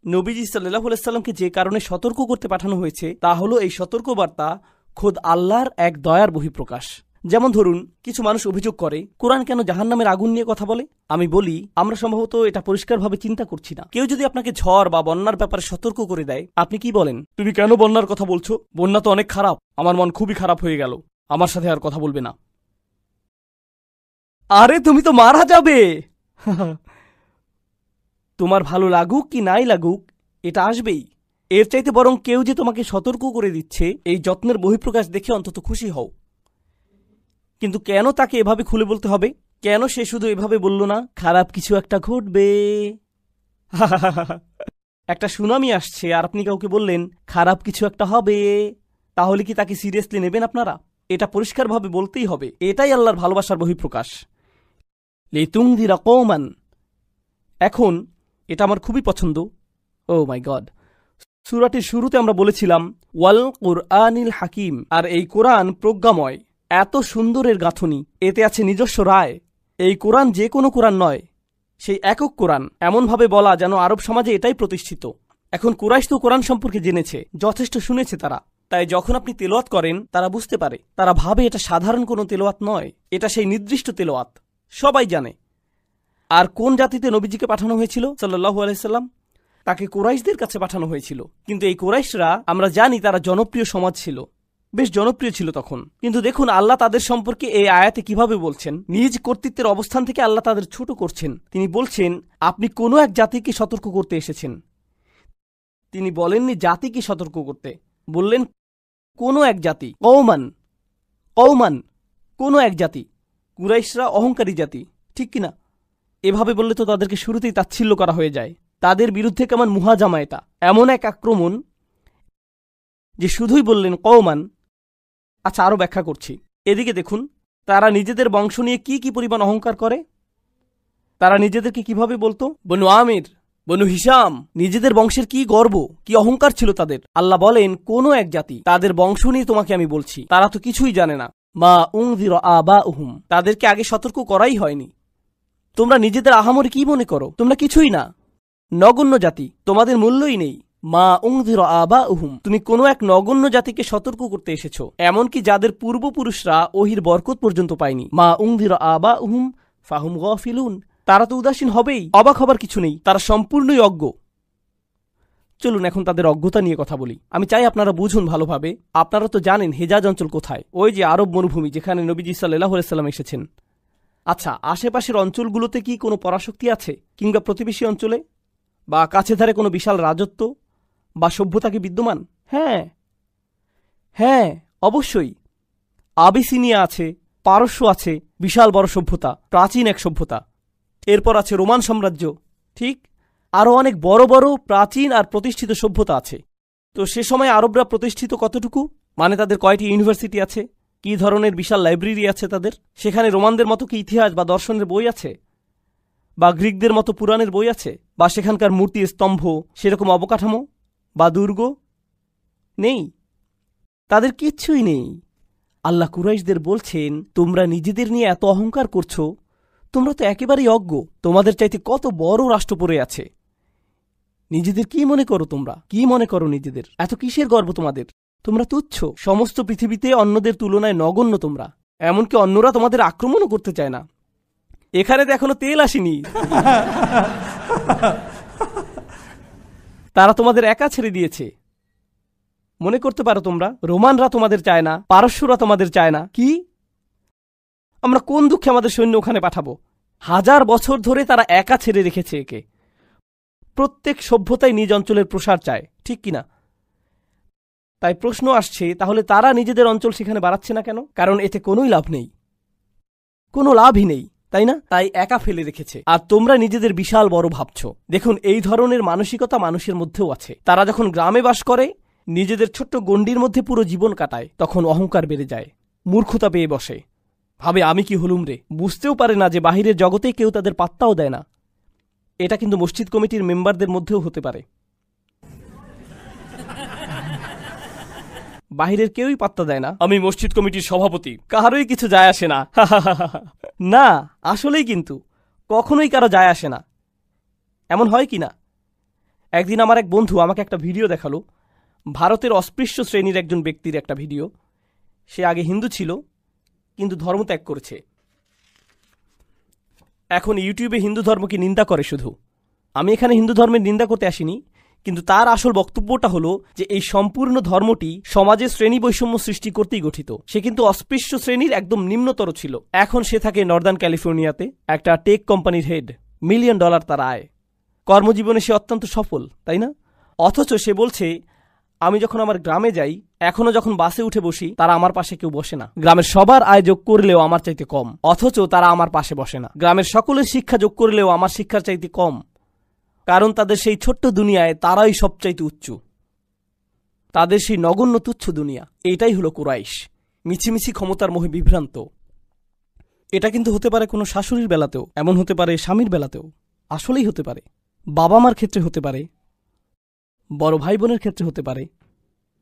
নবীজি সাল্লাল্লাহু আলাইহি সাল্লামকে যে কারণে সতর্ক করতে পাঠানো হয়েছে, তা হলো এই সতর্কবার্তা খোদ আল্লাহর এক দয়ার বহিঃপ্রকাশ। যেমন ধরুন, কিছু মানুষ অভিযোগ করে কোরআন কেন জাহান্নামের আগুন নিয়ে কথা বলে। আমি বলি, আমরা সম্ভবত এটা পরিষ্কারভাবে চিন্তা করছি না। কেউ যদি আপনাকে ঝড় বা বন্যার ব্যাপারে সতর্ক করে দেয়, আপনি কি বলেন? তুমি কেন বন্যার কথা বলছো? বন্যা তো অনেক খারাপ, আমার মন খুবই খারাপ হয়ে গেল, আমার সাথে আর কথা বলবে না। আরে তুমি তো মারা যাবে। তোমার ভালো লাগুক কি নাই লাগুক, এটা আসবেই। এর চাইতে বরং কেউ যে তোমাকে সতর্ক করে দিচ্ছে, এই যত্নের বহিঃপ্রকাশ দেখে অন্তত খুশি হও। কিন্তু কেন তাকে এভাবে খুলে বলতে হবে? কেন সে শুধু এভাবে বলল না, খারাপ কিছু একটা ঘটবে? একটা সুনামি আসছে আর আপনি কাউকে বললেন খারাপ কিছু একটা হবে, তাহলে কি তাকে সিরিয়াসলি নেবেন আপনারা? এটা পরিষ্কারভাবে বলতেই হবে। এটাই আল্লাহর ভালোবাসার বহিঃপ্রকাশ। লিতুনযিরা কওমান। এখন এটা আমার খুবই পছন্দ। ও মাই গড, সূরাটির শুরুতে আমরা বলেছিলাম ওয়াল কুরআনিল হাকিম, আর এই কোরআন প্রজ্ঞাময়, এত সুন্দরের গাঁথনি, এতে আছে নিজস্ব রায়। এই কোরআন যে কোনো কোরআন নয়, সেই একক কোরআন, এমনভাবে বলা যেন আরব সমাজে এটাই প্রতিষ্ঠিত। এখন কুরাইশ তো কোরআন সম্পর্কে জেনেছে, যথেষ্ট শুনেছে তারা, তাই যখন আপনি তেলাওয়াত করেন তারা বুঝতে পারে, তারা ভাবে এটা সাধারণ কোনো তেলাওয়াত নয়, এটা সেই নির্দিষ্ট তেলাওয়াত, সবাই জানে। আর কোন জাতিতে নবীজিকে পাঠানো হয়েছিল সাল্লাল্লাহু আলাইহি সাল্লাম? তাকে কুরাইশদের কাছে পাঠানো হয়েছিল। কিন্তু এই কুরাইশরা, আমরা জানি তারা জনপ্রিয় সমাজ ছিল, বেশ জনপ্রিয় ছিল তখন। কিন্তু দেখুন আল্লাহ তাদের সম্পর্কে এই আয়াতে কিভাবে বলছেন। নিজ কর্তৃত্বের অবস্থান থেকে আল্লাহ তাদের ছোট করছেন। তিনি বলছেন আপনি কোনো এক জাতিকে সতর্ক করতে এসেছেন। তিনি বলেননি জাতিকে সতর্ক করতে, বললেন কোনো এক জাতি। কওমান, কওমান, কোনো এক জাতি। কুরাইশরা অহংকারী জাতি, ঠিক কিনা? এভাবে বললে তো তাদেরকে শুরুতেই তাচ্ছিল্য করা হয়ে যায়। তাদের বিরুদ্ধে কেমন মুহাজামা এটা, এমন এক আক্রমণ যে শুধুই বললেন কওমান। আচ্ছা, আরও ব্যাখ্যা করছি। এদিকে দেখুন, তারা নিজেদের বংশ নিয়ে কি কি পরিমাণ অহংকার করে। তারা নিজেদেরকে কিভাবে বলতো? বনু আমির, বনু হিসাম। নিজেদের বংশের কি গর্ব, কি অহংকার ছিল তাদের। আল্লাহ বলেন কোনো এক জাতি, তাদের বংশ নিয়ে তোমাকে আমি বলছি, তারা তো কিছুই জানে না। মা উনযিরা আবাউহুম, তাদেরকে আগে সতর্ক করাই হয়নি। তোমরা নিজেদের আহামরি কি মনে করো? তোমরা কিছুই না, নগণ্য জাতি, তোমাদের মূল্যই নেই। মা উনযিরা আবাউহুম, তুমি কোনো এক নগণ্য জাতিকে সতর্ক করতে এসেছো, এমনকি যাদের পূর্বপুরুষরা ওহির বরকত পর্যন্ত পায়নি। মা উনযিরা আবাউহুম ফাহুম গাফিলুন, তারা তো উদাসীন হবেই, অবাক হবার কিছু নেই, তারা সম্পূর্ণই অজ্ঞ। চলুন এখন তাদের অজ্ঞতা নিয়ে কথা বলি। আমি চাই আপনারা বুঝুন ভালোভাবে। আপনারা তো জানেন হেজাজ অঞ্চল কোথায়, ওই যে আরব মরুভূমি যেখানে নবীজি সাল্লাল্লাহু আলাইহি সাল্লাম এসেছেন। আচ্ছা, আশেপাশের অঞ্চলগুলোতে কি কোনো পরাশক্তি আছে? কিংবা প্রতিবেশী অঞ্চলে বা কাছে ধারে কোনো বিশাল রাজত্ব বা সভ্যতা কি বিদ্যমান? হ্যাঁ হ্যাঁ, অবশ্যই। আবিসিনিয়া আছে, পারস্য আছে, বিশাল বড় সভ্যতা, প্রাচীন এক সভ্যতা। এরপর আছে রোমান সাম্রাজ্য, ঠিক? আরও অনেক বড় বড় প্রাচীন আর প্রতিষ্ঠিত সভ্যতা আছে। তো সে সময় আরবরা প্রতিষ্ঠিত কতটুকু? মানে তাদের কয়টি ইউনিভার্সিটি আছে, কি ধরনের বিশাল লাইব্রেরি আছে তাদের? সেখানে রোমানদের মতো কি ইতিহাস বা দর্শনের বই আছে? বা গ্রিকদের মতো পুরাণের বই আছে? বা সেখানকার মূর্তি, স্তম্ভ, সেরকম অবকাঠামো বা দুর্গ নেই? তাদের কিচ্ছুই নেই। আল্লাহ কুরাইশদের বলছেন তোমরা নিজেদের নিয়ে এত অহংকার করছো, তোমরা তো একেবারেই অজ্ঞ। তোমাদের চাইতে কত বড় রাষ্ট্র পড়ে আছে। নিজেদের কি মনে করো? তোমরা কি মনে করো নিজেদের? এত কিসের গর্ব তোমাদের? তোমরা তুচ্ছ, সমস্ত পৃথিবীতে অন্যদের তুলনায় নগণ্য তোমরা। এমনকি অন্যরা তোমাদের আক্রমণও করতে চায় না। এখানে তো এখনো তেল আসেনি। তারা তোমাদের একা ছেড়ে দিয়েছে। মনে করতে পারো তোমরা রোমানরা তোমাদের চায় না, পারস্যরা তোমাদের চায় না। কি? আমরা কোন দুঃখে আমাদের সৈন্য ওখানে পাঠাবো? 1000 বছর ধরে তারা একা ছেড়ে রেখেছে একে। প্রত্যেক সভ্যতাই নিজ অঞ্চলের প্রসার চায়, ঠিক কিনা? তাই প্রশ্ন আসছে, তাহলে তারা নিজেদের অঞ্চল সেখানে বাড়াচ্ছে না কেন? কারণ এতে কোনোই লাভ নেই, কোনো লাভই নেই, তাই না? তাই একা ফেলে রেখেছে। আর তোমরা নিজেদের বিশাল বড় ভাবছ। দেখুন, এই ধরনের মানসিকতা মানুষের মধ্যেও আছে। তারা যখন গ্রামে বাস করে, নিজেদের ছোট্ট গণ্ডির মধ্যে পুরো জীবন কাটায়, তখন অহংকার বেড়ে যায়, মূর্খতা পেয়ে বসে, ভাবে আমি কি হলুম রে। বুঝতেও পারে না যে বাহিরের জগতে কেউ তাদের পাত্তাও দেয় না। এটা কিন্তু মসজিদ কমিটির মেম্বারদের মধ্যেও হতে পারে। বাহিরের কেউই পাত্তা দেয় না, আমি মসজিদ কমিটির সভাপতি, কারোই কিছু যায় আসে না। না, আসলেই কিন্তু কখনোই কারো যায় আসে না। এমন হয় কি না? একদিন আমার এক বন্ধু আমাকে একটা ভিডিও দেখালো, ভারতের অস্পৃশ্য শ্রেণীর একজন ব্যক্তির একটা ভিডিও। সে আগে হিন্দু ছিল, কিন্তু ধর্ম ত্যাগ করেছে। এখন ইউটিউবে হিন্দু ধর্মকে নিন্দা করে শুধু। আমি এখানে হিন্দু ধর্মের নিন্দা করতে আসিনি, কিন্তু তার আসল বক্তব্যটা হলো যে এই সম্পূর্ণ ধর্মটি সমাজে শ্রেণী বৈষম্য সৃষ্টি করতেই গঠিত। সে কিন্তু অস্পৃশ্য শ্রেণীর একদম নিম্নতর ছিল। এখন সে থাকে নর্দার্ন ক্যালিফোর্নিয়াতে, একটা টেক কোম্পানির হেড, $1 মিলিয়ন তার আয়, কর্মজীবনে সে অত্যন্ত সফল, তাই না? অথচ সে বলছে, আমি যখন আমার গ্রামে যাই, এখনো যখন বাসে উঠে বসি, তারা আমার পাশে কেউ বসে না। গ্রামের সবার আয় যোগ করলেও আমার চাইতে কম, অথচ তারা আমার পাশে বসে না। গ্রামের সকলের শিক্ষা যোগ করলেও আমার শিক্ষার চাইতে কম, কারণ তাদের সেই ছোট্ট দুনিয়ায় তারাই সবচাইতে উচ্চ, তাদের সেই নগণ্য তুচ্ছ দুনিয়া। এটাই হলো কুরাইশ, মিছিমিছি ক্ষমতার মোহে বিভ্রান্ত। এটা কিন্তু হতে পারে কোনো শাশুড়ির বেলাতেও, এমন হতে পারে স্বামীর বেলাতেও, আসলেই হতে পারে, বাবা মার ক্ষেত্রে হতে পারে, বড় ভাই বোনের ক্ষেত্রে হতে পারে।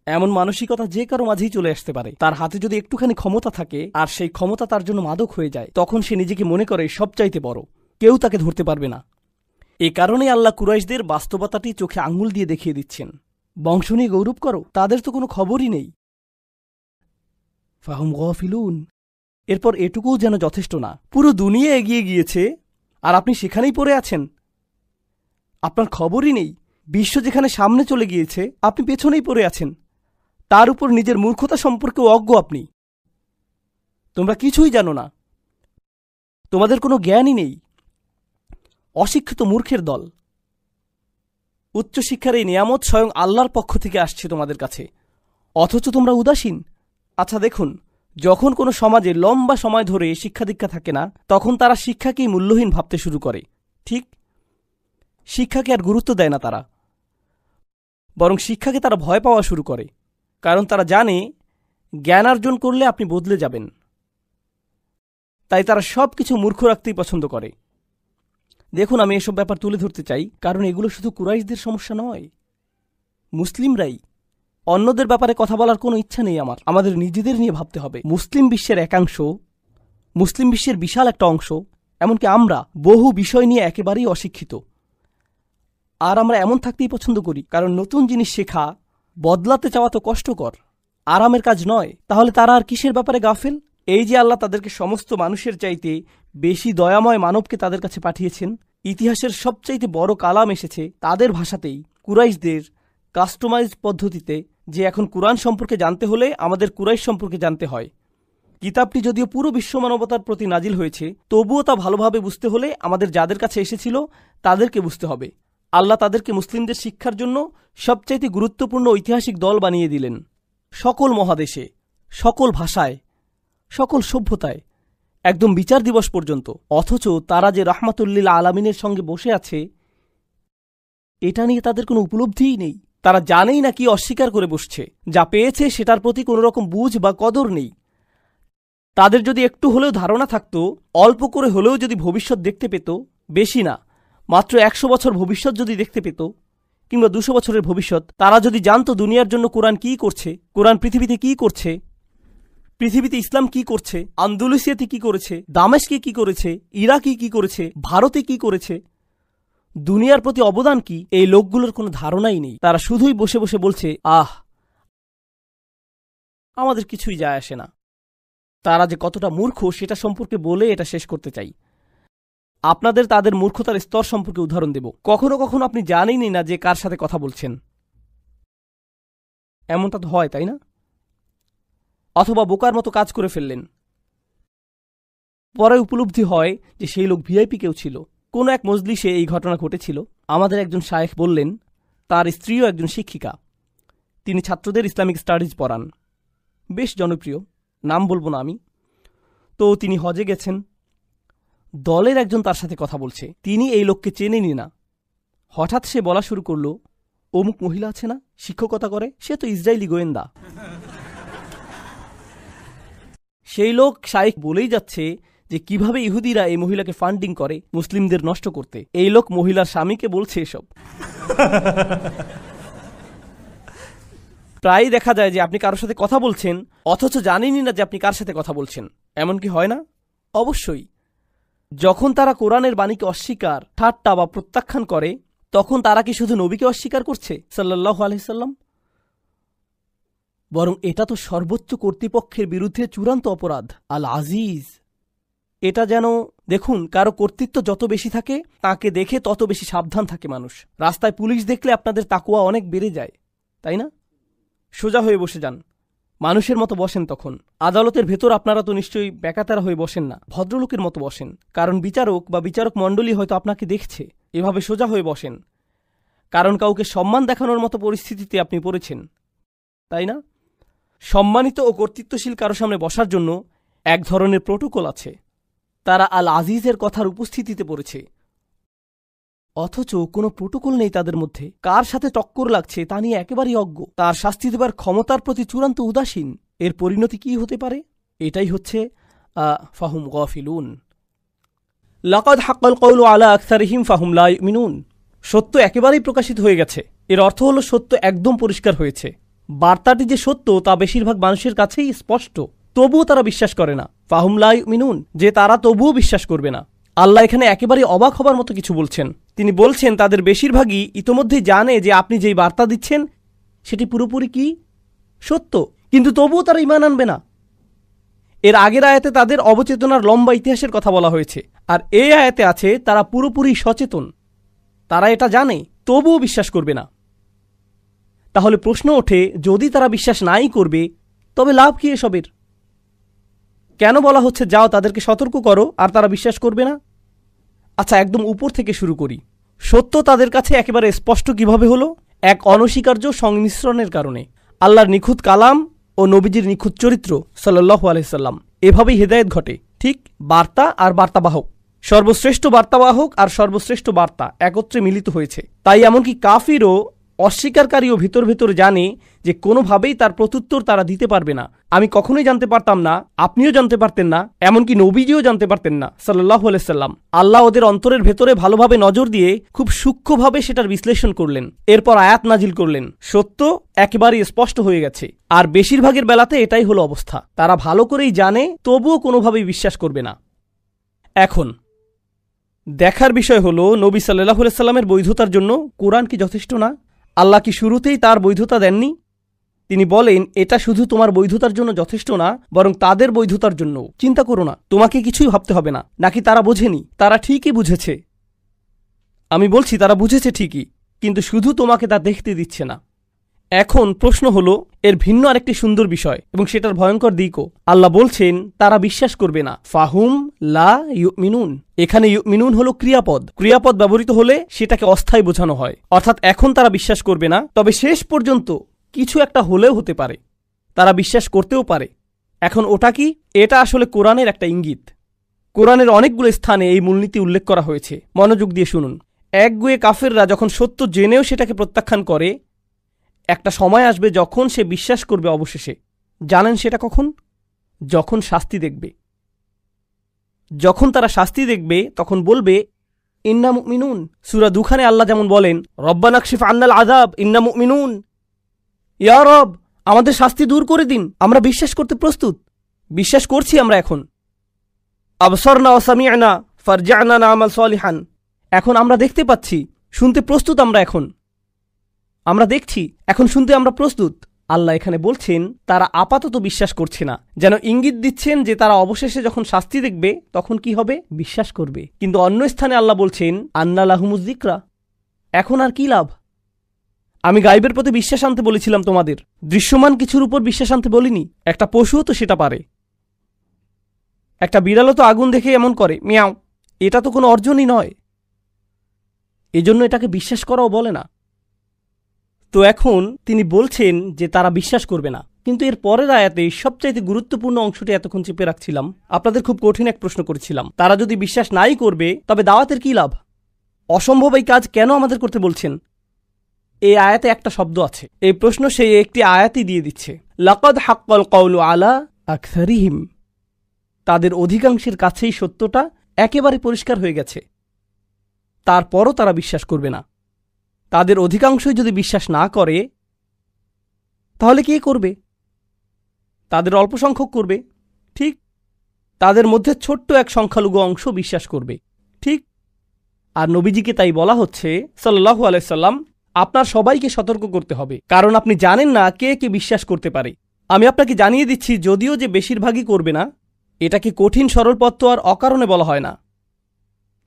এমন মানসিকতা যে কারো মাঝেই চলে আসতে পারে। তার হাতে যদি একটুখানি ক্ষমতা থাকে আর সেই ক্ষমতা তার জন্য মাদক হয়ে যায়, তখন সে নিজেকে মনে করে সবচাইতে বড়, কেউ তাকে ধরতে পারবে না। এ কারণেই আল্লাহ কুরাইশদের বাস্তবতাটি চোখে আঙুল দিয়ে দেখিয়ে দিচ্ছেন। বংশ নিয়ে গৌরব করো, তাদের তো কোনো খবরই নেই। ফাহুম গাফিলুন। এরপর এটুকুও যেন যথেষ্ট না, পুরো দুনিয়া এগিয়ে গিয়েছে আর আপনি সেখানেই পড়ে আছেন, আপনার খবরই নেই। বিশ্ব যেখানে সামনে চলে গিয়েছে, আপনি পেছনেই পড়ে আছেন। তার উপর নিজের মূর্খতা সম্পর্কেও অজ্ঞ আপনি। তোমরা কিছুই জানো না, তোমাদের কোনো জ্ঞানই নেই। অশিক্ষিত মূর্খের দল। উচ্চশিক্ষার এই নিয়ামত স্বয়ং আল্লাহর পক্ষ থেকে আসছে তোমাদের কাছে, অথচ তোমরা উদাসীন। আচ্ছা দেখুন, যখন কোনো সমাজে লম্বা সময় ধরে শিক্ষা দীক্ষা থাকে না, তখন তারা শিক্ষাকেই মূল্যহীন ভাবতে শুরু করে। ঠিক, শিক্ষাকে আর গুরুত্ব দেয় না তারা, বরং শিক্ষাকে তারা ভয় পাওয়া শুরু করে। কারণ তারা জানে জ্ঞানার্জন করলে আপনি বদলে যাবেন। তাই তারা সব কিছু মূর্খ রাখতেই পছন্দ করে। দেখুন, আমি এসব ব্যাপার তুলে ধরতে চাই, কারণ এগুলো শুধু কুরাইশদের সমস্যা নয়, মুসলিমরাই। অন্যদের ব্যাপারে কথা বলার কোনো ইচ্ছা নেই আমার, আমাদের নিজেদের নিয়ে ভাবতে হবে। মুসলিম বিশ্বের একাংশ, মুসলিম বিশ্বের বিশাল একটা অংশ, এমনকি আমরা বহু বিষয় নিয়ে একেবারেই অশিক্ষিত। আর আমরা এমন থাকতেই পছন্দ করি, কারণ নতুন জিনিস শেখা, বদলাতে চাওয়া তো কষ্টকর, আরামের কাজ নয়। তাহলে তারা আর কিসের ব্যাপারে গাফেল? এই যে আল্লাহ তাদেরকে সমস্ত মানুষের চাইতে বেশি দয়াময় মানবকে তাদের কাছে পাঠিয়েছেন, ইতিহাসের সবচাইতে বড় কালাম এসেছে তাদের ভাষাতেই, কুরাইশদের কাস্টমাইজড পদ্ধতিতে, যে এখন কুরআন সম্পর্কে জানতে হলে আমাদের কুরাইশ সম্পর্কে জানতে হয়। কিতাবটি যদিও পুরো বিশ্ব মানবতার প্রতি নাজিল হয়েছে, তবুও তা ভালোভাবে বুঝতে হলে আমাদের যাদের কাছে এসেছিল তাদেরকে বুঝতে হবে। আল্লাহ তাদেরকে মুসলিমদের শিক্ষার জন্য সবচাইতে গুরুত্বপূর্ণ ঐতিহাসিক দল বানিয়ে দিলেন, সকল মহাদেশে, সকল ভাষায়, সকল সভ্যতায়, একদম বিচার দিবস পর্যন্ত। অথচ তারা যে রাহমাতুল্লিল আলামিনের সঙ্গে বসে আছে, এটা নিয়ে তাদের কোনো উপলব্ধিই নেই। তারা জানেই না কি অস্বীকার করে বসছে। যা পেয়েছে সেটার প্রতি কোনো রকম বুঝ বা কদর নেই। তাদের যদি একটু হলেও ধারণা থাকতো, অল্প করে হলেও যদি ভবিষ্যৎ দেখতে পেত, বেশি না, মাত্র 100 বছর ভবিষ্যৎ যদি দেখতে পেত, কিংবা 200 বছরের ভবিষ্যৎ, তারা যদি জানতো দুনিয়ার জন্য কোরআন কি করছে, কোরআন পৃথিবীতে কি করছে, পৃথিবীতে ইসলাম কি করছে, আন্দুলুসিয়াতে কি করেছে, দামেস্কে কি করেছে, ইরাকে কি করেছে, ভারতে কি করেছে, দুনিয়ার প্রতি অবদান কি, এই লোকগুলোর কোনো ধারণাই নেই। তারা শুধুই বসে বসে বলছে, আহ, আমাদের কিছুই যায় আসে না। তারা যে কতটা মূর্খ সেটা সম্পর্কে বলে এটা শেষ করতে চাই। আপনাদের তাদের মূর্খতার স্তর সম্পর্কে উদাহরণ দেব। কখনো কখনো আপনি জানেনই না যে কার সাথে কথা বলছেন। এমনটা তো হয়, তাই না? অথবা বোকার মতো কাজ করে ফেললেন, পরে উপলব্ধি হয় যে সেই লোক ভিআইপি কেউ ছিল। কোনো এক মজলিসে এই ঘটনা ঘটেছিল। আমাদের একজন শায়েখ বললেন, তার স্ত্রীও একজন শিক্ষিকা, তিনি ছাত্রদের ইসলামিক স্টাডিজ পড়ান, বেশ জনপ্রিয়, নাম বলবো না আমি। তো তিনি হজে গেছেন, দলের একজন তার সাথে কথা বলছে, তিনি এই লোককে চেনেনি না। হঠাৎ সে বলা শুরু করল, অমুক মহিলা আছে না, শিক্ষকতা করে, সে তো ইসরায়েলি গোয়েন্দা। সেই লোক শায়েখ বলেই যাচ্ছে যে কিভাবে ইহুদিরা এই মহিলাকে ফান্ডিং করে মুসলিমদের নষ্ট করতে। এই লোক মহিলার স্বামীকে বলছে এসব। প্রায়ই দেখা যায় যে আপনি কারোর সাথে কথা বলছেন অথচ জানেনই না যে আপনি কার সাথে কথা বলছেন। এমন কি হয় না? অবশ্যই। যখন তারা কোরআনের বাণীকে অস্বীকার, ঠাট্টা বা প্রত্যাখ্যান করে, তখন তারা কি শুধু নবীকে অস্বীকার করছে সাল্লাল্লাহু আলাইহি সাল্লাম? বরং এটা তো সর্বোচ্চ কর্তৃপক্ষের বিরুদ্ধে চূড়ান্ত অপরাধ। আল আজিজ, এটা যেন দেখুন, কারো কর্তৃত্ব যত বেশি থাকে তাকে দেখে তত বেশি সাবধান থাকে মানুষ। রাস্তায় পুলিশ দেখলে আপনাদের তাকওয়া অনেক বেড়ে যায়, তাই না? সোজা হয়ে বসে যান, মানুষের মতো বসেন। তখন আদালতের ভেতর আপনারা তো নিশ্চয়ই বেকাতারা হয়ে বসেন না, ভদ্রলোকের মতো বসেন, কারণ বিচারক বা বিচারক মণ্ডলী হয়তো আপনাকে দেখছে। এভাবে সোজা হয়ে বসেন, কারণ কাউকে সম্মান দেখানোর মতো পরিস্থিতিতে আপনি পড়েছেন, তাই না? সম্মানিত ও কর্তৃত্বশীল কারো সামনে বসার জন্য এক ধরনের প্রোটোকল আছে। তারা আল আজিজের কথার উপস্থিতিতে পড়েছে, অথচ কোনো প্রোটোকল নেই তাদের মধ্যে। কার সাথে টক্কর লাগছে তা নিয়ে একেবারেই অজ্ঞ, তার শাস্তি দেবার ক্ষমতার প্রতি চূড়ান্ত উদাসীন। এর পরিণতি কি হতে পারে? এটাই হচ্ছে ফাহুম গাফিলুন। লাকাদ হাক্কাল কওলু আলা আকসারিহিম ফাহুম লা ইউমিনুন। সত্য একেবারেই প্রকাশিত হয়ে গেছে। এর অর্থ হলো সত্য একদম পরিষ্কার হয়েছে। বার্তাটি যে সত্য তা বেশিরভাগ মানুষের কাছেই স্পষ্ট, তবুও তারা বিশ্বাস করে না। ফাহুম লা ইউমিনুন, যে তারা তবুও বিশ্বাস করবে না। আল্লাহ এখানে একেবারে অবাক হবার মতো কিছু বলছেন। তিনি বলছেন তাদের বেশিরভাগই ইতোমধ্যেই জানে যে আপনি যেই বার্তা দিচ্ছেন সেটি পুরোপুরি কি সত্য, কিন্তু তবুও তারা ঈমান আনবে না। এর আগের আয়াতে তাদের অবচেতনার লম্বা ইতিহাসের কথা বলা হয়েছে, আর এই আয়াতে আছে তারা পুরোপুরি সচেতন, তারা এটা জানে, তবুও বিশ্বাস করবে না। তাহলে প্রশ্ন ওঠে, যদি তারা বিশ্বাস নাই করবে তবে লাভ কি এসবের? কেন বলা হচ্ছে যাও তাদেরকে সতর্ক করো, আর তারা বিশ্বাস করবে না? আচ্ছা, একদম উপর থেকে শুরু করি। সত্য তাদের কাছে একেবারে স্পষ্ট কিভাবে হলো? এক অনস্বীকার্য সংমিশ্রণের কারণে। আল্লাহর নিখুঁত কালাম ও নবীজির নিখুঁত চরিত্র সাল্লাল্লাহু আলাইহি সাল্লাম, এভাবেই হেদায়েত ঘটে। ঠিক বার্তা আর বার্তাবাহক, সর্বশ্রেষ্ঠ বার্তাবাহক আর সর্বশ্রেষ্ঠ বার্তা একত্রে মিলিত হয়েছে। তাই এমনকি কাফিরও, অস্বীকারীও ভিতর ভিতর জানে যে কোনোভাবেই তার প্রত্যুত্তর তারা দিতে পারবে না। আমি কখনোই জানতে পারতাম না, আপনিও জানতে পারতেন না, এমনকি নবীজিও জানতে পারতেন না সাল্লাল্লাহু আলাইহি সাল্লাম। আল্লাহ ওদের অন্তরের ভেতরে ভালোভাবে নজর দিয়ে খুব সূক্ষ্মভাবে সেটার বিশ্লেষণ করলেন, এরপর আয়াত নাজিল করলেন। সত্য একেবারে স্পষ্ট হয়ে গেছে, আর বেশিরভাগের বেলাতে এটাই হলো অবস্থা। তারা ভালো করেই জানে, তবুও কোনোভাবেই বিশ্বাস করবে না। এখন দেখার বিষয় হলো, নবী সাল্লাল্লাহু আলাইহি সাল্লামের বৈধতার জন্য কোরআন কি যথেষ্ট না? আল্লাহ কি শুরুতেই তার বৈধতা দেননি? তিনি বলেন, এটা শুধু তোমার বৈধতার জন্য যথেষ্ট না, বরং তাদের বৈধতার জন্য। চিন্তা করো না, তোমাকে কিছুই ভাবতে হবে না। নাকি তারা বোঝেনি? তারা ঠিকই বুঝেছে। আমি বলছি তারা বুঝেছে ঠিকই, কিন্তু শুধু তোমাকে তা দেখতে দিচ্ছে না। এখন প্রশ্ন হলো, এর ভিন্ন আরেকটি সুন্দর বিষয় এবং সেটার ভয়ঙ্কর দিকও। আল্লাহ বলছেন তারা বিশ্বাস করবে না। ফাহুম লা ইউমিনুন, এখানে ইউমিনুন হলো ক্রিয়াপদ। ক্রিয়াপদ ব্যবহৃত হলে সেটাকে অস্থায়ী বোঝানো হয়, অর্থাৎ এখন তারা বিশ্বাস করবে না, তবে শেষ পর্যন্ত কিছু একটা হলেও হতে পারে, তারা বিশ্বাস করতেও পারে। এখন ওটা কি? এটা আসলে কোরআনের একটা ইঙ্গিত। কোরআনের অনেকগুলো স্থানে এই মূলনীতি উল্লেখ করা হয়েছে, মনোযোগ দিয়ে শুনুন। একগুয়ে কাফেররা যখন সত্য জেনেও সেটাকে প্রত্যাখ্যান করে, একটা সময় আসবে যখন সে বিশ্বাস করবে অবশেষে। জানেন সেটা কখন? যখন শাস্তি দেখবে। যখন তারা শাস্তি দেখবে তখন বলবে ইন্না মুমিনুন। সূরা দুখানে আল্লাহ যেমন বলেন, রব্বানা কশিফ আন্নাল আযাব ইন্না মুমিনুন, ইয়া রব আমাদের শাস্তি দূর করে দিন, আমরা বিশ্বাস করতে প্রস্তুত, বিশ্বাস করছি আমরা এখন। আবসারনা ওয়া সামি'না ফারজি'না না'মাল সালিহান, এখন আমরা দেখতে পাচ্ছি, শুনতে প্রস্তুত আমরা দেখছি, এখন শুনতে আমরা প্রস্তুত। আল্লাহ এখানে বলছেন তারা আপাতত বিশ্বাস করছে না, যেন ইঙ্গিত দিচ্ছেন যে তারা অবশেষে যখন শাস্তি দেখবে তখন কি হবে? বিশ্বাস করবে। কিন্তু অন্য স্থানে আল্লাহ বলছেন আন্না লাহুমুজ যিকরা, এখন আর কি লাভ? আমি গায়বের প্রতি বিশ্বাস আনতে বলেছিলাম তোমাদের, দৃশ্যমান কিছুর উপর বিশ্বাস আনতে বলিনি। একটা পশুও তো সেটা পারে। একটা বিড়ালও তো আগুন দেখে এমন করে মিয়াও, এটা তো কোনো অর্জনই নয়, এজন্য এটাকে বিশ্বাস করাও বলে না। তো এখন তিনি বলছেন যে তারা বিশ্বাস করবে না। কিন্তু এর পরের আয়াতে সবচাইতে গুরুত্বপূর্ণ অংশটি এতক্ষণ চেপে রাখছিলাম, আপনাদের খুব কঠিন এক প্রশ্ন করেছিলাম, তারা যদি বিশ্বাস নাই করবে তবে দাওয়াতের কি লাভ? অসম্ভব এই কাজ কেন আমাদের করতে বলছেন? এই আয়াতে একটা শব্দ আছে, এই প্রশ্ন সেই একটি আয়াতই দিয়ে দিচ্ছে। লাকাদ হাক্কাল কওলু আলা আকসারিহিম, তাদের অধিকাংশের কাছেই সত্যটা একেবারে পরিষ্কার হয়ে গেছে, তারপরও তারা বিশ্বাস করবে না। তাদের অধিকাংশই যদি বিশ্বাস না করে, তাহলে কে করবে? তাদের অল্প সংখ্যক করবে, ঠিক। তাদের মধ্যে ছোট্ট এক সংখ্যালঘু অংশ বিশ্বাস করবে, ঠিক। আর নবীজিকে তাই বলা হচ্ছে সাল্লাল্লাহু আলাইহি সাল্লাম, আপনার সবাইকে সতর্ক করতে হবে, কারণ আপনি জানেন না কে কে বিশ্বাস করতে পারে। আমি আপনাকে জানিয়ে দিচ্ছি, যদিও যে বেশিরভাগই করবে না, এটাকে কঠিন সরল পথ তো আর অকারণে বলা হয় না।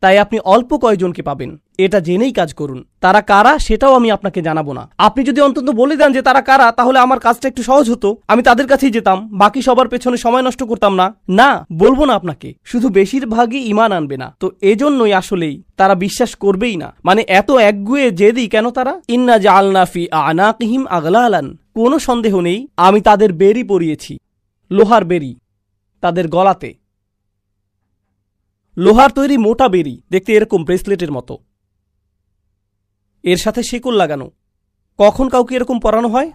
তাই আপনি অল্প কয়জনকে পাবেন, এটা জেনেই কাজ করুন। তারা কারা সেটাও আমি আপনাকে জানাবো না। আপনি যদি অন্তত বলে দেন যে তারা কারা, তাহলে আমার কাজটা একটু সহজ হতো, আমি তাদের কাছেই যেতাম, বাকি সবার পেছনে সময় নষ্ট করতাম না। না, বলবো না আপনাকে, শুধু বেশিরভাগই ঈমান আনবে না, তো এজন্যই আসলেই তারা বিশ্বাস করবেই না। মানে এত একগুয়ে জেদি কেন তারা? ইন্না জাআলনা ফি আনাকিহিম আগলালান, কোনো সন্দেহ নেই আমি তাদের বেরি পরিয়েছি, লোহার বেরি তাদের গলাতে, লোহার তৈরি মোটা বেরি, দেখতে এরকম ব্রেসলেটের মতো, এর সাথে শেকল লাগানো। কখন কাউকে এরকম পরানো হয়?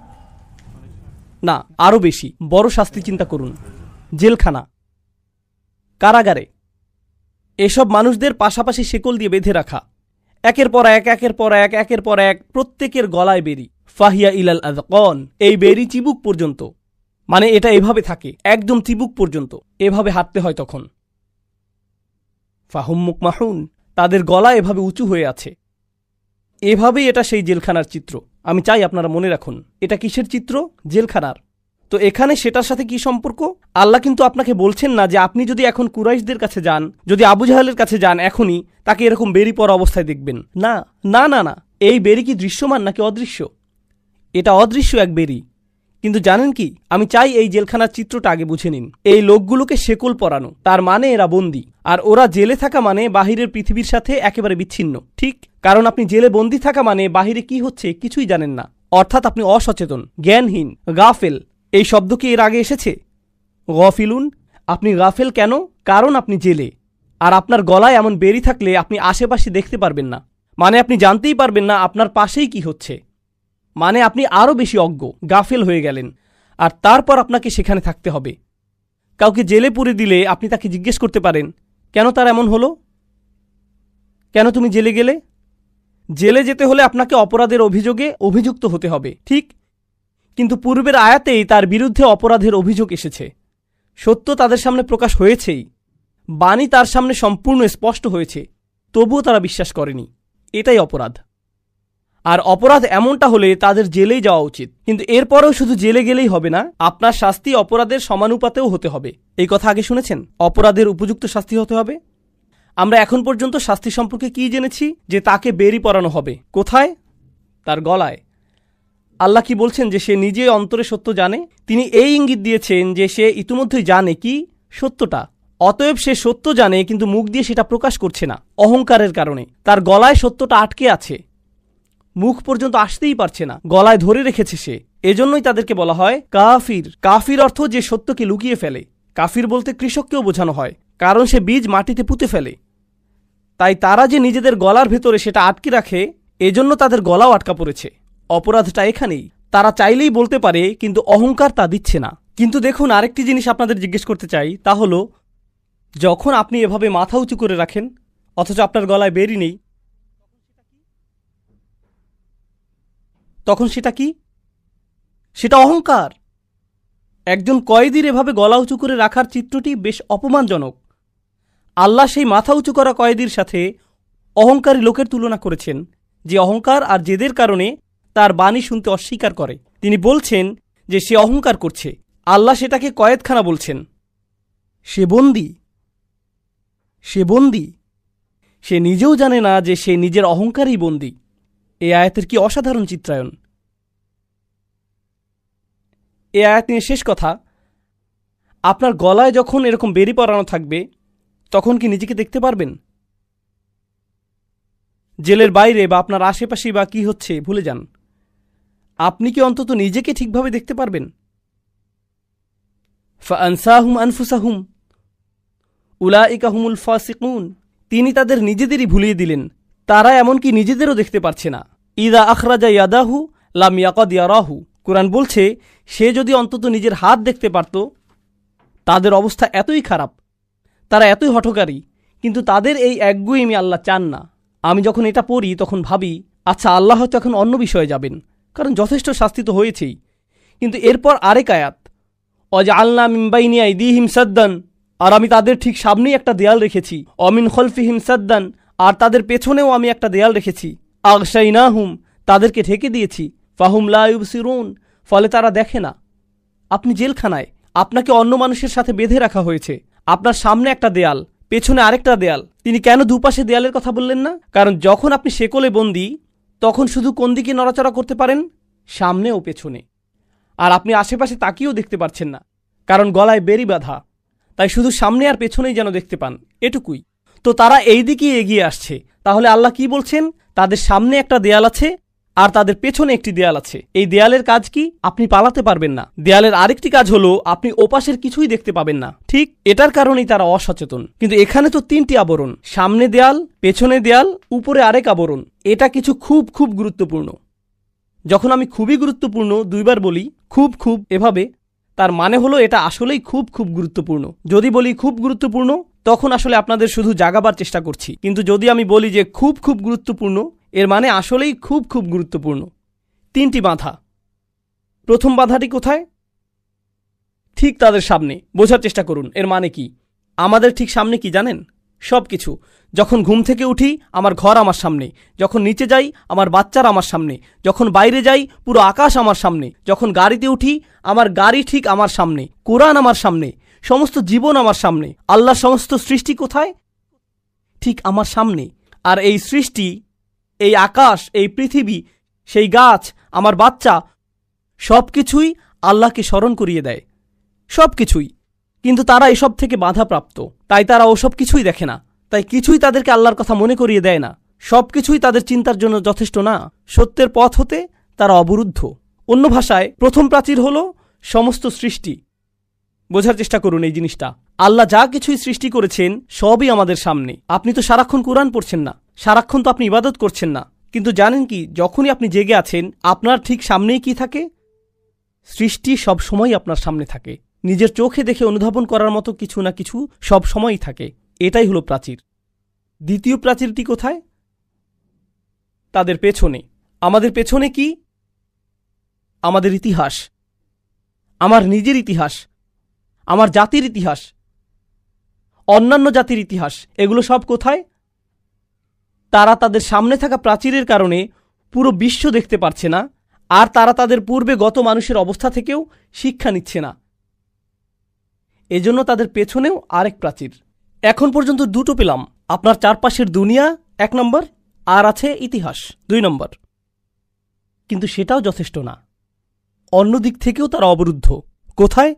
না, আরও বেশি বড় শাস্তি চিন্তা করুন, জেলখানা, কারাগারে। এসব মানুষদের পাশাপাশি শেকল দিয়ে বেঁধে রাখা, একের পর এক একের পর এক একের পর এক, প্রত্যেকের গলায় বেরি। ফাহিয়া ইলাল আযকান, এই বেরি চিবুক পর্যন্ত, মানে এটা এভাবে থাকে একদম চিবুক পর্যন্ত, এভাবে হাঁটতে হয় তখন। ফাহুম মুকমাহুন, তাদের গলা এভাবে উঁচু হয়ে আছে। এভাবেই এটা সেই জেলখানার চিত্র। আমি চাই আপনারা মনে রাখুন, এটা কিসের চিত্র? জেলখানার। তো এখানে সেটার সাথে কি সম্পর্ক? আল্লাহ কিন্তু আপনাকে বলছেন না যে আপনি যদি এখন কুরাইশদের কাছে যান, যদি আবু জাহেলের কাছে যান, এখনই তাকে এরকম বেরি পরা অবস্থায় দেখবেন। না না না না, এই বেরি কি দৃশ্যমান নাকি অদৃশ্য? এটা অদৃশ্য এক বেরি। কিন্তু জানেন কি, আমি চাই এই জেলখানার চিত্রটা আগে বুঝে নিন। এই লোকগুলোকে শেকল পরানো, তার মানে এরা বন্দী, আর ওরা জেলে থাকা মানে বাহিরের পৃথিবীর সাথে একেবারে বিচ্ছিন্ন, ঠিক। কারণ আপনি জেলে বন্দী থাকা মানে বাহিরে কি হচ্ছে কিছুই জানেন না, অর্থাৎ আপনি অসচেতন, জ্ঞানহীন, গাফেল। এই শব্দ কি এর আগে এসেছে? গফিলুন। আপনি গাফেল কেন? কারণ আপনি জেলে, আর আপনার গলায় এমন বেরি থাকলে আপনি আশেপাশে দেখতে পারবেন না, মানে আপনি জানতেই পারবেন না আপনার পাশেই কি হচ্ছে, মানে আপনি আরও বেশি অজ্ঞ, গাফেল হয়ে গেলেন। আর তারপর আপনাকে সেখানে থাকতে হবে। কাউকে জেলে পুরে দিলে আপনি তাকে জিজ্ঞেস করতে পারেন, কেন তার এমন হলো? কেন তুমি জেলে গেলে? জেলে যেতে হলে আপনাকে অপরাধের অভিযোগে অভিযুক্ত হতে হবে, ঠিক। কিন্তু পূর্বের আয়াতেই তার বিরুদ্ধে অপরাধের অভিযোগ এসেছে, সত্য তাদের সামনে প্রকাশ হয়েছেই, বাণী তার সামনে সম্পূর্ণ স্পষ্ট হয়েছে, তবুও তারা বিশ্বাস করেনি। এটাই অপরাধ। আর অপরাধ এমনটা হলে তাদের জেলেই যাওয়া উচিত। কিন্তু এরপরেও শুধু জেলে গেলেই হবে না, আপনার শাস্তি অপরাধের সমানুপাতেও হতে হবে। এই কথা আগে শুনেছেন? অপরাধের উপযুক্ত শাস্তি হতে হবে। আমরা এখন পর্যন্ত শাস্তি সম্পর্কে কি জেনেছি? যে তাকে বেরি পরানো হবে। কোথায়? তার গলায়। আল্লাহ কি বলছেন? যে সে নিজে অন্তরে সত্য জানে। তিনি এই ইঙ্গিত দিয়েছেন যে সে ইতিমধ্যেই জানে কি সত্যটা, অতএব সে সত্য জানে কিন্তু মুখ দিয়ে সেটা প্রকাশ করছে না, অহংকারের কারণে। তার গলায় সত্যটা আটকে আছে, মুখ পর্যন্ত আসতেই পারছে না, গলায় ধরে রেখেছে সে। এজন্যই তাদেরকে বলা হয় কাফির। কাফির অর্থ যে সত্যকে লুকিয়ে ফেলে। কাফির বলতে কৃষককেও বোঝানো হয়, কারণ সে বীজ মাটিতে পুঁতে ফেলে। তাই তারা যে নিজেদের গলার ভেতরে সেটা আটকে রাখে, এজন্য তাদের গলাও আটকা পড়েছে। অপরাধটা এখানেই। তারা চাইলেই বলতে পারে, কিন্তু অহংকার তা দিচ্ছে না। কিন্তু দেখুন, আরেকটি জিনিস আপনাদের জিজ্ঞেস করতে চাই, তা হলো যখন আপনি এভাবে মাথা উঁচু করে রাখেন অথচ আপনার গলায় বেরি নেই, তখন সেটা কি? সেটা অহংকার। একজন কয়েদির এভাবে গলা উঁচু করে রাখার চিত্রটি বেশ অপমানজনক। আল্লাহ সেই মাথা উঁচু করা কয়েদির সাথে অহংকারী লোকের তুলনা করেছেন, যে অহংকার আর জেদের কারণে তার বাণী শুনতে অস্বীকার করে। তিনি বলছেন যে সে অহংকার করছে। আল্লাহ সেটাকে কয়েদখানা বলছেন। সে বন্দী, সে বন্দী। সে নিজেও জানে না যে সে নিজের অহংকারই বন্দী। এই আয়াতের কি অসাধারণ চিত্রায়ন! এই আয়াত নিয়ে শেষ কথা, আপনার গলায় যখন এরকম বেরি পরানো থাকবে, তখন কি নিজেকে দেখতে পারবেন? জেলের বাইরে বা আপনার আশেপাশে বা কি হচ্ছে ভুলে যান, আপনি কি অন্তত নিজেকে ঠিকভাবে দেখতে পারবেন? ফাআনসাহুম আনফুসাহুম উলাইকা হুমুল ফাসিকুন। তিনি তাদের নিজেদেরই ভুলিয়ে দিলেন, তারা এমনকি নিজেদেরও দেখতে পারছে না। ইদা আখরাজা ইয়াদাহু লাম ইয়াকাদ ইয়ারাহু। কুরআন বলছে, সে যদি অন্তত নিজের হাত দেখতে পারত। তাদের অবস্থা এতই খারাপ তারা এতই হঠকারী, কিন্তু তাদের এই একগুঁয়েমি আল্লাহ চান না। আমি যখন এটা পড়ি তখন ভাবি, আচ্ছা, আল্লাহ হয়তো এখন অন্য বিষয়ে যাবেন, কারণ যথেষ্ট শাস্তি তো হয়েছেই। কিন্তু এরপর আরেক আয়াত, ওয়াজআলনা মিন বাইনি আইদিহিম সাদ্দান, আর আমি তাদের ঠিক সামনেই একটা দেয়াল রেখেছি, অমিন খলফিহিম সাদ্দান, আর তাদের পেছনেও আমি একটা দেয়াল রেখেছি, আগশাইনাহুম, তাদেরকে ঢেকে দিয়েছি, ফাহুম লা ইউবসিরুন, ফলে তারা দেখে না। আপনি জেলখানায়, আপনাকে অন্য মানুষের সাথে বেঁধে রাখা হয়েছে, আপনার সামনে একটা দেয়াল, পেছনে আরেকটা দেয়াল। তিনি কেন দুপাশে দেয়ালের কথা বললেন না? কারণ যখন আপনি শেকলে বন্দী, তখন শুধু কোন দিকে নড়াচড়া করতে পারেন? সামনে ও পেছনে। আর আপনি আশেপাশে তাকিয়েও দেখতে পারছেন না, কারণ গলায় বেড়ি বাঁধা। তাই শুধু সামনে আর পেছনেই যেন দেখতে পান, এটুকুই। তো তারা এই দিকেই এগিয়ে আসছে। তাহলে আল্লাহ কি বলছেন? তাদের সামনে একটা দেয়াল আছে আর তাদের পেছনে একটি দেয়াল আছে। এই দেয়ালের কাজ কি? আপনি পালাতে পারবেন না। দেয়ালের আরেকটি কাজ হলো আপনি ওপাশের কিছুই দেখতে পাবেন না। ঠিক এটার কারণেই তারা অসচেতন। কিন্তু এখানে তো 3টি আবরণ, সামনে দেয়াল, পেছনে দেয়াল, উপরে আরেক আবরণ। এটা কিছু খুব খুব গুরুত্বপূর্ণ। যখন আমি খুবই গুরুত্বপূর্ণ 2বার বলি, খুব খুব এভাবে, তার মানে হলো এটা আসলেই খুব খুব গুরুত্বপূর্ণ। যদি বলি খুব গুরুত্বপূর্ণ, তখন আসলে আপনাদের শুধু জাগাবার চেষ্টা করছি। কিন্তু যদি আমি বলি যে খুব খুব গুরুত্বপূর্ণ, এর মানে আসলেই খুব খুব গুরুত্বপূর্ণ। 3টি বাধা। প্রথম বাধাটি কোথায়? ঠিক তাদের সামনে। বোঝার চেষ্টা করুন এর মানে কি। আমাদের ঠিক সামনে কি জানেন? সব কিছু। যখন ঘুম থেকে উঠি, আমার ঘর আমার সামনে। যখন নিচে যাই, আমার বাচ্চারা আমার সামনে। যখন বাইরে যাই, পুরো আকাশ আমার সামনে। যখন গাড়িতে উঠি, আমার গাড়ি ঠিক আমার সামনে। কোরআন আমার সামনে। সমস্ত জীবন আমার সামনে। আল্লাহর সমস্ত সৃষ্টি কোথায়? ঠিক আমার সামনে। আর এই সৃষ্টি, এই আকাশ, এই পৃথিবী, সেই গাছ, আমার বাচ্চা, সব কিছুই আল্লাহকে স্মরণ করিয়ে দেয়। সব কিছুই। কিন্তু তারা এসব থেকে বাধাপ্রাপ্ত। তাই তারা ওসব কিছুই দেখে না। তাই কিছুই তাদেরকে আল্লাহর কথা মনে করিয়ে দেয় না। সব কিছুই তাদের চিন্তার জন্য যথেষ্ট না। সত্যের পথ হতে তারা অবরুদ্ধ। অন্য ভাষায়, প্রথম প্রাচীর হল সমস্ত সৃষ্টি। বোঝার চেষ্টা করুন এই জিনিসটা। আল্লাহ যা কিছুই সৃষ্টি করেছেন সবই আমাদের সামনে। আপনি তো সারাক্ষণ কোরআন পড়ছেন না, সারাক্ষণ তো আপনি ইবাদত করছেন না। কিন্তু জানেন কি, যখনই আপনি জেগে আছেন, আপনার ঠিক সামনেই কি থাকে? সৃষ্টি সব সময় আপনার সামনে থাকে। নিজের চোখে দেখে অনুধাবন করার মতো কিছু না কিছু সব সময়ই থাকে। এটাই হলো প্রাচীর। দ্বিতীয় প্রাচীরটি কোথায়? তাদের পেছনে। আমাদের পেছনে কি? আমাদের ইতিহাস, আমার নিজের ইতিহাস, আমার জাতির ইতিহাস, অন্যান্য জাতির ইতিহাস। এগুলো সব কোথায়? তারা তাদের সামনে থাকা প্রাচীরের কারণে পুরো বিশ্ব দেখতে পারছে না, আর তারা তাদের পূর্বে গত মানুষের অবস্থা থেকেও শিক্ষা নিচ্ছে না। এজন্য তাদের পেছনেও আরেক প্রাচীর। এখন পর্যন্ত 2টো পেলাম। আপনার চারপাশের দুনিয়া 1 নম্বর, আর আছে ইতিহাস 2 নম্বর। কিন্তু সেটাও যথেষ্ট না। অন্য দিক থেকেও তারা অবরুদ্ধ। কোথায়?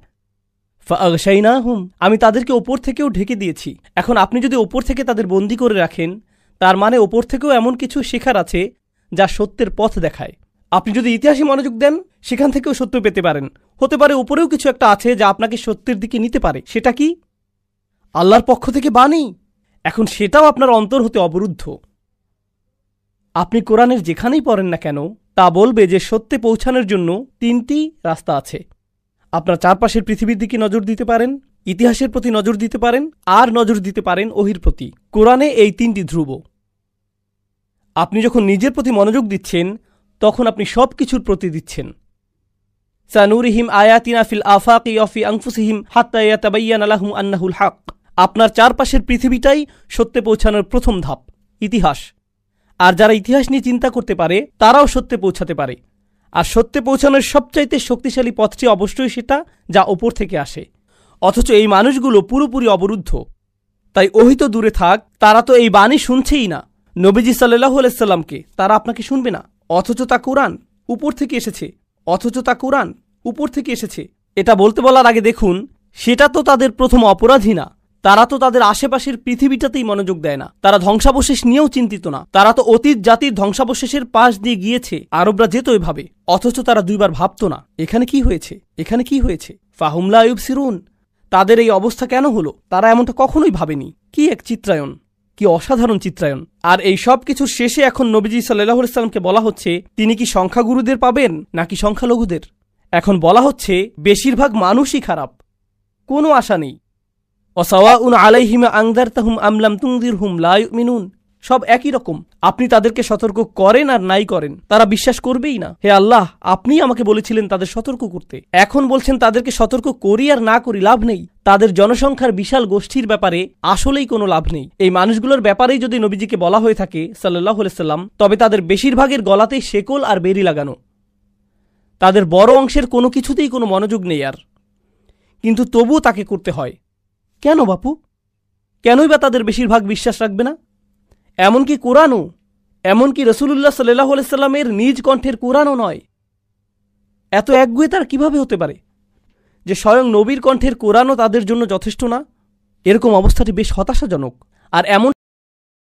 ফাআগশাইনাহুম, আমি তাদেরকে ওপর থেকেও ঢেকে দিয়েছি। এখন আপনি যদি ওপর থেকে তাদের বন্দী করে রাখেন, তার মানে ওপর থেকেও এমন কিছু শেখার আছে যা সত্যের পথ দেখায়। আপনি যদি ইতিহাসে মনোযোগ দেন, সেখান থেকেও সত্য পেতে পারেন। হতে পারে উপরেও কিছু একটা আছে যা আপনাকে সত্যের দিকে নিতে পারে। সেটা কি? আল্লাহর পক্ষ থেকে বাণী। এখন সেটাও আপনার অন্তর হতে অবরুদ্ধ। আপনি কোরআনের যেখানেই পড়েন না কেন, তা বলবে যে সত্যে পৌঁছানোর জন্য 3টি রাস্তা আছে। আপনার চারপাশের পৃথিবীর দিকে নজর দিতে পারেন, ইতিহাসের প্রতি নজর দিতে পারেন, আর নজর দিতে পারেন ওহির প্রতি। কোরআনে এই 3টি ধ্রুব। আপনি যখন নিজের প্রতি মনোযোগ দিচ্ছেন, তখন আপনি সব কিছুর প্রতি দিচ্ছেন। সানুরিহিম আয়াতিনা ফিল আফাকি ওয়া ফি আনফুসিহিম হাত্তা ইয়াতাবায়্যানা লাহুম আন্নাহুল হক। আপনার চারপাশের পৃথিবীটাই সত্যে পৌঁছানোর প্রথম ধাপ, ইতিহাস। আর যারা ইতিহাস নিয়ে চিন্তা করতে পারে, তারাও সত্যে পৌঁছাতে পারে। আর সত্যে পৌঁছানোর সবচাইতে শক্তিশালী পথটি অবশ্যই সেটা যা ওপর থেকে আসে। অথচ এই মানুষগুলো পুরোপুরি অবরুদ্ধ। তাই ওহি তো দূরে থাক, তারা তো এই বাণী শুনছেই না। নবীজি সাল্লাল্লাহু আলাইহি সাল্লামকে তারা আপনাকে শুনবে না। অথচ তা কোরআন উপর থেকে এসেছে। অথচ তা কোরআন উপর থেকে এসেছে। এটা বলতে বলার আগে দেখুন, সেটা তো তাদের প্রথম অপরাধী না। তারা তো তাদের আশেপাশের পৃথিবীটাতেই মনোযোগ দেয় না। তারা ধ্বংসাবশেষ নিয়েও চিন্তিত না। তারা তো অতীত জাতির ধ্বংসাবশেষের পাশ দিয়ে গিয়েছে। আরবরা যেত এভাবে। অথচ তারা 2বার ভাবত না, এখানে কি হয়েছে, এখানে কি হয়েছে। ফাহুম লা ইউবসিরুন, তাদের এই অবস্থা কেন হলো? তারা এমনটা কখনোই ভাবেনি। কি এক চিত্রায়ন, কি অসাধারণ চিত্রায়ন। আর এই সব কিছুর শেষে এখন নবীজি সাল্লাল্লাহু আলাইহি সাল্লামকে বলা হচ্ছে, তিনি কি সংখ্যাগুরুদের পাবেন নাকি সংখ্যালঘুদের? এখন বলা হচ্ছে বেশিরভাগ মানুষই খারাপ, কোনো আশা নেই। ওয়াসাওয়াউন আলাইহিম আনযারতাহুম আম লাম তুনযিরহুম লা ইউমিনুন। সব একই রকম, আপনি তাদেরকে সতর্ক করেন আর নাই করেন, তারা বিশ্বাস করবেই না। হে আল্লাহ, আপনি আমাকে বলেছিলেন তাদের সতর্ক করতে, এখন বলছেন তাদেরকে সতর্ক করি আর না করি লাভ নেই। তাদের জনসংখ্যার বিশাল গোষ্ঠীর ব্যাপারে আসলেই কোনো লাভ নেই। এই মানুষগুলোর ব্যাপারেই যদি নবীজিকে বলা হয়ে থাকে সাল্লাল্লাহু আলাইহি সাল্লাম, তবে তাদের বেশিরভাগের গলাতেই শেকল আর বেড়ি লাগানো। তাদের বড় অংশের কোনো কিছুতেই কোনো মনোযোগ নেই আর, কিন্তু তবুও তাকে করতে হয়। কেন বাপু? কেনই বা তাদের বেশিরভাগ বিশ্বাস রাখবে না? এমনকি কোরআনও, এমনকি রাসূলুল্লাহ সাল্লাল্লাহু আলাইহি সাল্লামের নিজ কণ্ঠের কোরআনও নয়। এত একগুঁয়ে তার কিভাবে হতে পারে যে স্বয়ং নবীর কণ্ঠের কোরআনও তাদের জন্য যথেষ্ট না? এরকম অবস্থাটি বেশ হতাশাজনক। আর এমন